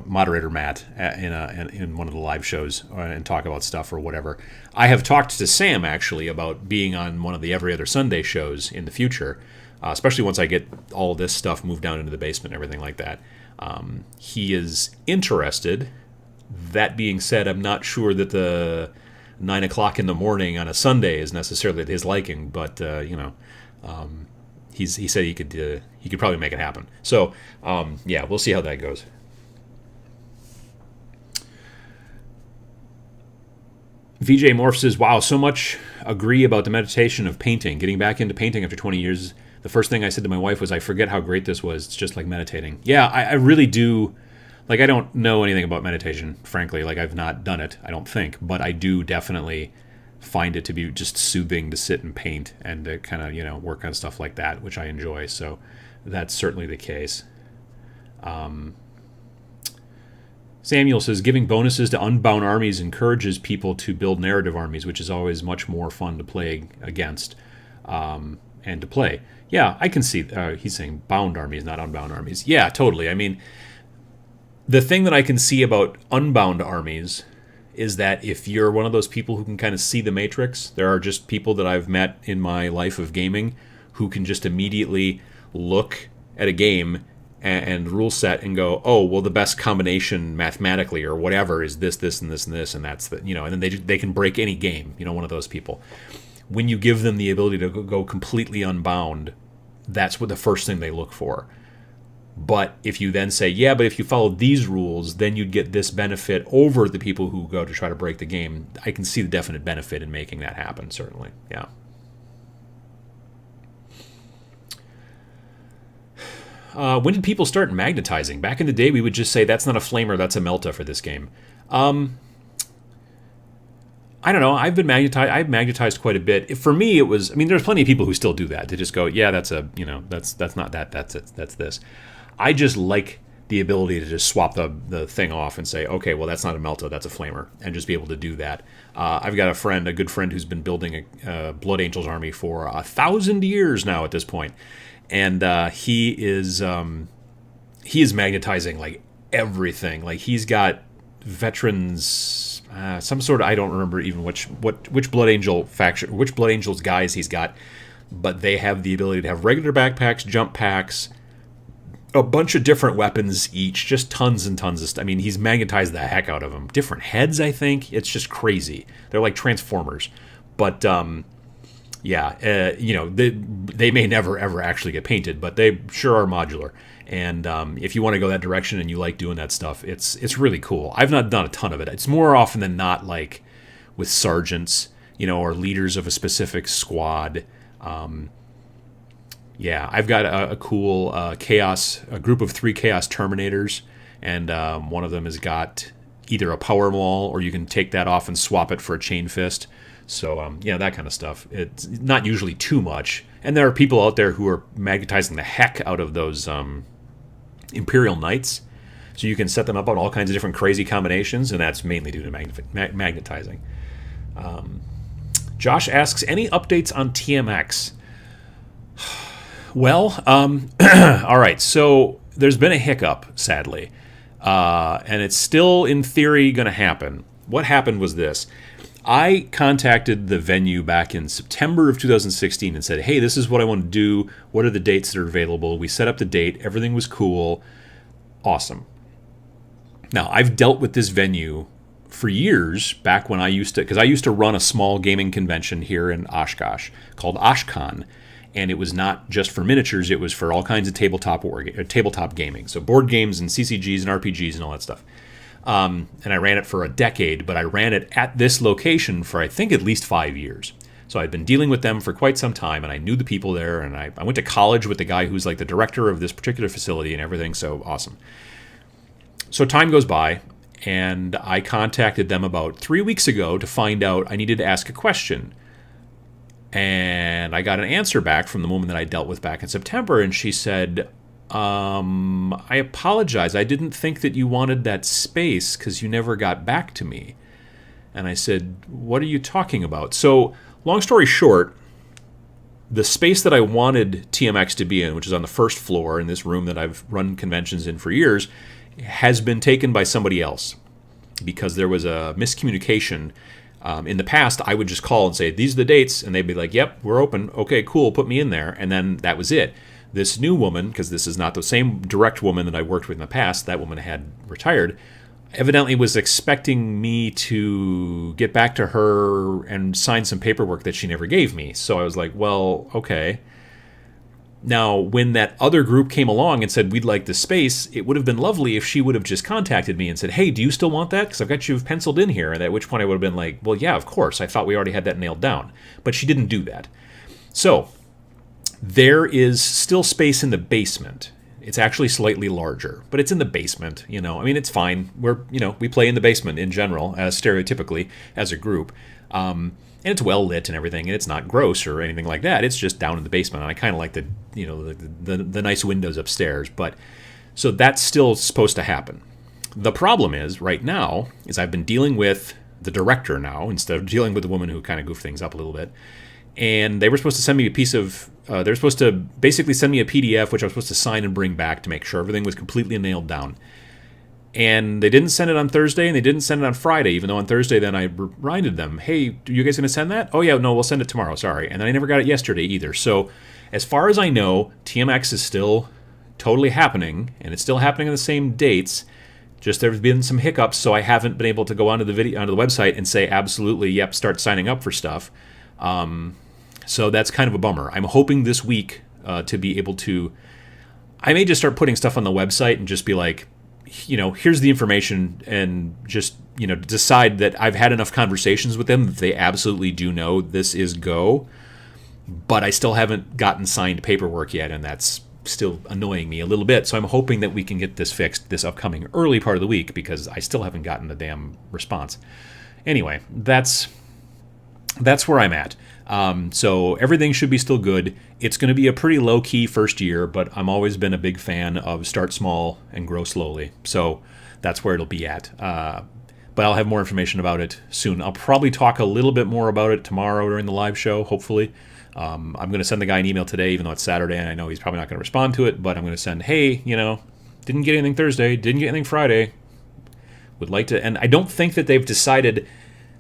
moderator Matt, in one of the live shows and talk about stuff or whatever. I have talked to Sam actually about being on one of the Every Other Sunday shows in the future, especially once I get all this stuff moved down into the basement and everything like that. He is interested. That being said, I'm not sure that the 9 o'clock in the morning on a Sunday is necessarily his liking, but he said he could probably make it happen. So yeah, we'll see how that goes. VJ Morph says, wow, so much agree about the meditation of painting. Getting back into painting after 20 years, the first thing I said to my wife was, I forget how great this was. It's just like meditating. Yeah, I really do. Like, I don't know anything about meditation, frankly. Like, I've not done it, I don't think. But I do definitely find it to be just soothing to sit and paint and to kind of, work on stuff like that, which I enjoy. So that's certainly the case. Samuel says, giving bonuses to unbound armies encourages people to build narrative armies, which is always much more fun to play against and to play. Yeah, I can see, he's saying bound armies, not unbound armies. Yeah, totally. I mean, the thing that I can see about unbound armies is that if you're one of those people who can kind of see the matrix, there are just people that I've met in my life of gaming who can just immediately look at a game and rule set and go, oh, well, the best combination mathematically or whatever is this, this, and this, and this, and that's the, and then they can break any game, one of those people. When you give them the ability to go completely unbound, that's what the first thing they look for. But if you then say, yeah, but if you follow these rules, then you'd get this benefit over the people who go to try to break the game, I can see the definite benefit in making that happen, certainly. Yeah. When did people start magnetizing? Back in the day, we would just say, that's not a flamer, that's a melta for this game. I don't know. I've magnetized quite a bit. For me, it was, there's plenty of people who still do that. They just go, yeah, that's a, that's not that, that's it, that's this. I just like the ability to just swap the thing off and say, okay, well, that's not a melta, that's a flamer, and just be able to do that. I've got a good friend who's been building a Blood Angels army for 1,000 years now at this point. And he is magnetizing like everything. Like he's got veterans, some sort of, I don't remember even which Blood Angel faction, which Blood Angels guys he's got, but they have the ability to have regular backpacks, jump packs, a bunch of different weapons each, just tons and tons of stuff. He's magnetized the heck out of them. Different heads, I think. It's just crazy. They're like Transformers. But yeah, they may never ever actually get painted, but they sure are modular. And if you want to go that direction and you like doing that stuff, it's really cool. I've not done a ton of it. It's more often than not like with sergeants, or leaders of a specific squad. Yeah, I've got a cool a group of 3 Chaos Terminators, and one of them has got either a power maul, or you can take that off and swap it for a chain fist. So, yeah, that kind of stuff. It's not usually too much. And there are people out there who are magnetizing the heck out of those Imperial Knights. So you can set them up on all kinds of different crazy combinations, and that's mainly due to magnetizing. Josh asks, any updates on TMX? Well, all right, so there's been a hiccup, sadly, and it's still, in theory, going to happen. What happened was this. I contacted the venue back in September of 2016 and said, hey, this is what I want to do. What are the dates that are available? We set up the date. Everything was cool. Awesome. Now, I've dealt with this venue for years, back when I used to run a small gaming convention here in Oshkosh called OshCon. And it was not just for miniatures, it was for all kinds of tabletop gaming. So board games and CCGs and RPGs and all that stuff. And I ran it for a decade, but I ran it at this location for, I think, at least 5 years. So I'd been dealing with them for quite some time, and I knew the people there, and I went to college with the guy who's like the director of this particular facility and everything, so awesome. So time goes by, and I contacted them about 3 weeks ago to find out I needed to ask a question. And I got an answer back from the woman that I dealt with back in September, and she said, I apologize. I didn't think that you wanted that space because you never got back to me. And I said, what are you talking about? So, long story short, The space that I wanted TMX to be in, which is on the first floor in this room that I've run conventions in for years, has been taken by somebody else because there was a miscommunication. In the past, I would just call and say, these are the dates, and they'd be like, yep, we're open. Okay, cool, put me in there. And then that was it. This new woman, because this is not the same direct woman that I worked with in the past, that woman had retired, evidently was expecting me to get back to her and sign some paperwork that she never gave me. So I was like, well, okay. Now, when that other group came along and said, we'd like this space, it would have been lovely if she would have just contacted me and said, hey, do you still want that? Because I've got you penciled in here. And at which point I would have been like, well, yeah, of course. I thought we already had that nailed down. But she didn't do that. So there is still space in the basement. It's actually slightly larger, but it's in the basement. I mean, it's fine. We play in the basement in general, as stereotypically as a group. And it's well lit and everything, and it's not gross or anything like that. It's just down in the basement, and I kind of like the nice windows upstairs. But so that's still supposed to happen. The problem is right now is I've been dealing with the director now instead of dealing with the woman who kind of goofed things up a little bit. And they were supposed to send me a piece of, they were supposed to basically send me a PDF, which I was supposed to sign and bring back to make sure everything was completely nailed down. And they didn't send it on Thursday, and they didn't send it on Friday, even though on Thursday then I reminded them, hey, are you guys going to send that? Oh, yeah, no, we'll send it tomorrow, sorry. And then I never got it yesterday either. So as far as I know, TMX is still totally happening, and it's still happening on the same dates. Just there's been some hiccups, so I haven't been able to go onto the website and say, absolutely, yep, start signing up for stuff. So that's kind of a bummer. I'm hoping this week to be able to... I may just start putting stuff on the website and just be like, here's the information, and just, decide that I've had enough conversations with them that they absolutely do know this is go, but I still haven't gotten signed paperwork yet, and that's still annoying me a little bit. So I'm hoping that we can get this fixed this upcoming early part of the week, because I still haven't gotten the damn response. Anyway, that's where I'm at. So everything should be still good. It's going to be a pretty low-key first year, but I'm always been a big fan of start small and grow slowly. So that's where it'll be at. But I'll have more information about it soon. I'll probably talk a little bit more about it tomorrow during the live show, hopefully. I'm going to send the guy an email today, even though it's Saturday, and I know he's probably not going to respond to it, but I'm going to send, hey, didn't get anything Thursday, didn't get anything Friday. Would like to, and I don't think that they've decided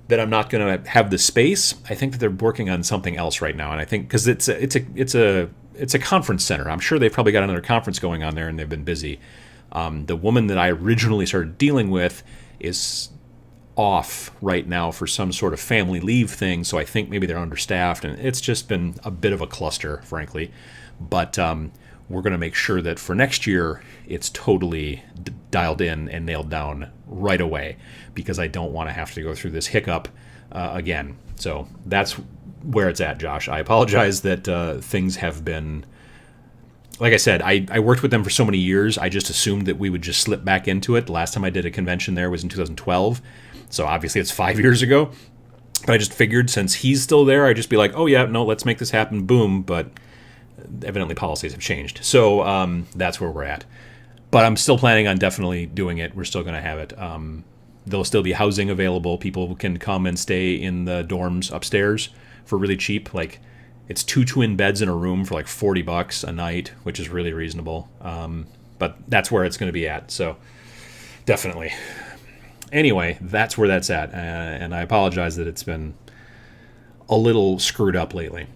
that I'm not going to have the space. I think that they're working on something else right now, and I think because it's a conference center. I'm sure they've probably got another conference going on there, and they've been busy. The woman that I originally started dealing with is off right now for some sort of family leave thing, so I think maybe they're understaffed, and it's just been a bit of a cluster, frankly. But we're going to make sure that for next year it's totally dialed in and nailed down right away, because I don't want to have to go through this hiccup again. So that's where it's at, Josh. I apologize that things have been... Like I said, I worked with them for so many years, I just assumed that we would just slip back into it. The last time I did a convention there was in 2012, so obviously it's 5 years ago. But I just figured since he's still there, I'd just be like, oh yeah, no, let's make this happen, boom. But evidently policies have changed. So that's where we're at. But I'm still planning on definitely doing it. We're still going to have it. There'll still be housing available. People can come and stay in the dorms upstairs for really cheap. Like, it's 2 twin beds in a room for like $40 a night, which is really reasonable. But that's where it's going to be at. So definitely. Anyway, that's where that's at. And I apologize that it's been a little screwed up lately.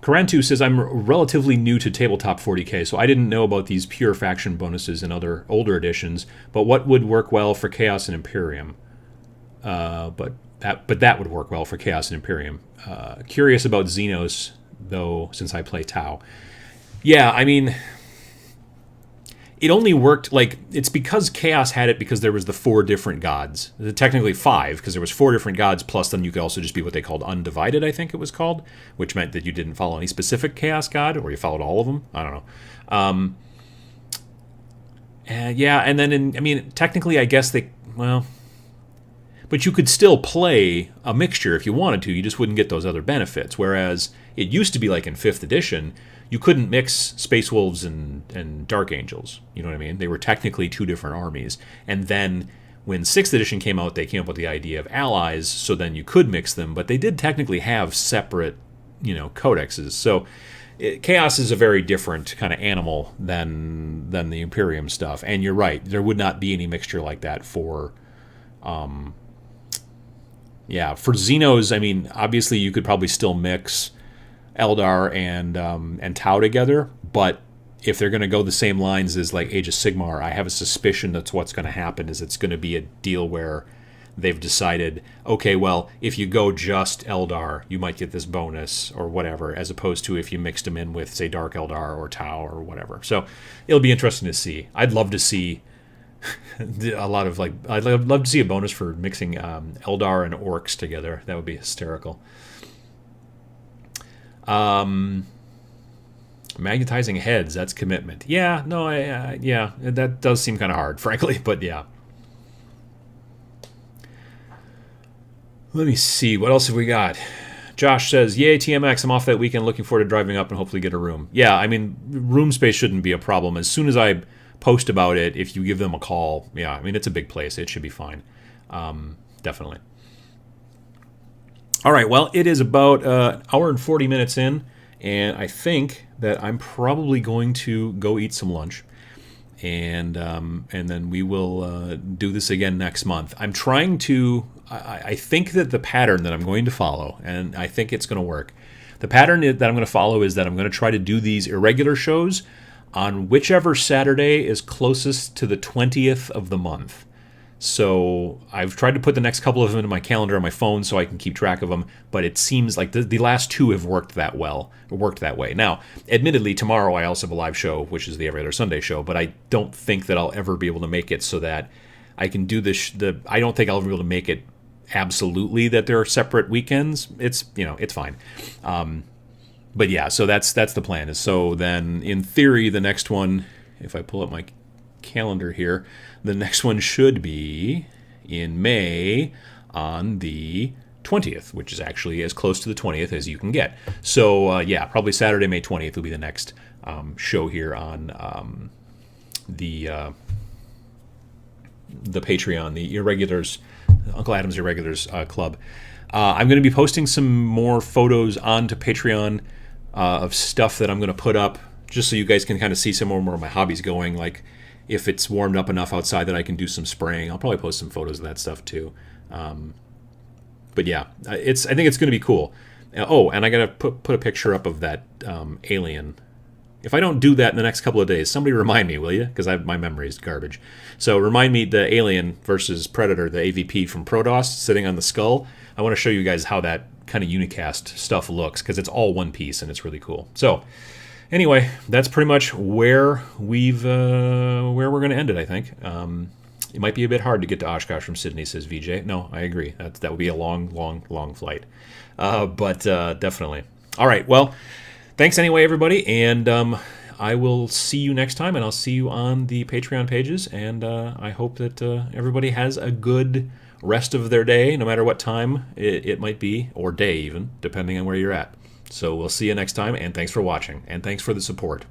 Karantu says, I'm relatively new to Tabletop 40K, so I didn't know about these pure faction bonuses in other older editions, but what would work well for Chaos and Imperium? But that would work well for Chaos and Imperium. Curious about Xenos, though, since I play Tau. Yeah, I mean, it only worked, like, it's because Chaos had it because there was the 4 different gods. Technically 5, because there was 4 different gods, plus then you could also just be what they called undivided, I think it was called, which meant that you didn't follow any specific Chaos god, or you followed all of them. I don't know. Yeah, and then, technically, I guess but you could still play a mixture if you wanted to. You just wouldn't get those other benefits. Whereas it used to be like in 5th edition, you couldn't mix Space Wolves and Dark Angels. You know what I mean? They were technically 2 different armies. And then when 6th edition came out, they came up with the idea of allies, so then you could mix them. But they did technically have separate codexes. So Chaos is a very different kind of animal than the Imperium stuff. And you're right, there would not be any mixture like that for Xenos. I mean, obviously you could probably still mix Eldar and Tau together, but if they're going to go the same lines as like Age of Sigmar, I have a suspicion that's what's going to happen. Is it's going to be a deal where they've decided, okay, well, if you go just Eldar, you might get this bonus or whatever, as opposed to if you mixed them in with, say, Dark Eldar or Tau or whatever. So it'll be interesting to see. I'd love to see a lot of I'd love to see a bonus for mixing Eldar and Orcs together. That would be hysterical. Magnetizing heads, that's commitment. Yeah, no, yeah, that does seem kind of hard, frankly, but yeah. Let me see, what else have we got? Josh says, yay, TMX, I'm off that weekend, looking forward to driving up and hopefully get a room. Yeah, I mean, room space shouldn't be a problem. As soon as I post about it, if you give them a call, yeah, I mean, it's a big place. It should be fine. Definitely. All right, well, it is about an hour and 40 minutes in, and I think that I'm probably going to go eat some lunch, and then we will do this again next month. I'm trying to. I think that the pattern that I'm going to follow, and I think it's going to work. The pattern that I'm going to follow is that I'm going to try to do these irregular shows on whichever Saturday is closest to the 20th of the month. So I've tried to put the next couple of them into my calendar on my phone so I can keep track of them, but it seems like the last two have worked that way. Now, admittedly, tomorrow I also have a live show, which is the Every Other Sunday show, but I don't think that I'll ever be able to make it so that I can do this. I don't think I'll ever be able to make it absolutely that there are separate weekends. It's fine. But yeah, so that's the plan. So then, in theory, the next one, if I pull up my calendar here, the next one should be in May on the 20th, which is actually as close to the 20th as you can get. So yeah, probably Saturday, May 20th will be the next show here on the Patreon, the Irregulars, Uncle Adam's Irregulars Club. I'm going to be posting some more photos onto Patreon of stuff that I'm going to put up, just so you guys can kind of see some more of my hobbies going. Like, if it's warmed up enough outside that I can do some spraying, I'll probably post some photos of that stuff too. But yeah, I think it's going to be cool. Oh, and I got to put a picture up of that alien. If I don't do that in the next couple of days, somebody remind me, will you? Because my memory is garbage. So remind me the alien versus Predator, the AVP from Protoss sitting on the skull. I want to show you guys how that kind of unicast stuff looks, because it's all one piece and it's really cool. So anyway, that's pretty much where we're going to end it, I think. It might be a bit hard to get to Oshkosh from Sydney, says VJ. No, I agree. That would be a long flight. But definitely. All right, well, thanks anyway, everybody, and I will see you next time, and I'll see you on the Patreon pages, and I hope that everybody has a good rest of their day, no matter what time it might be, or day even, depending on where you're at. So we'll see you next time, and thanks for watching, and thanks for the support.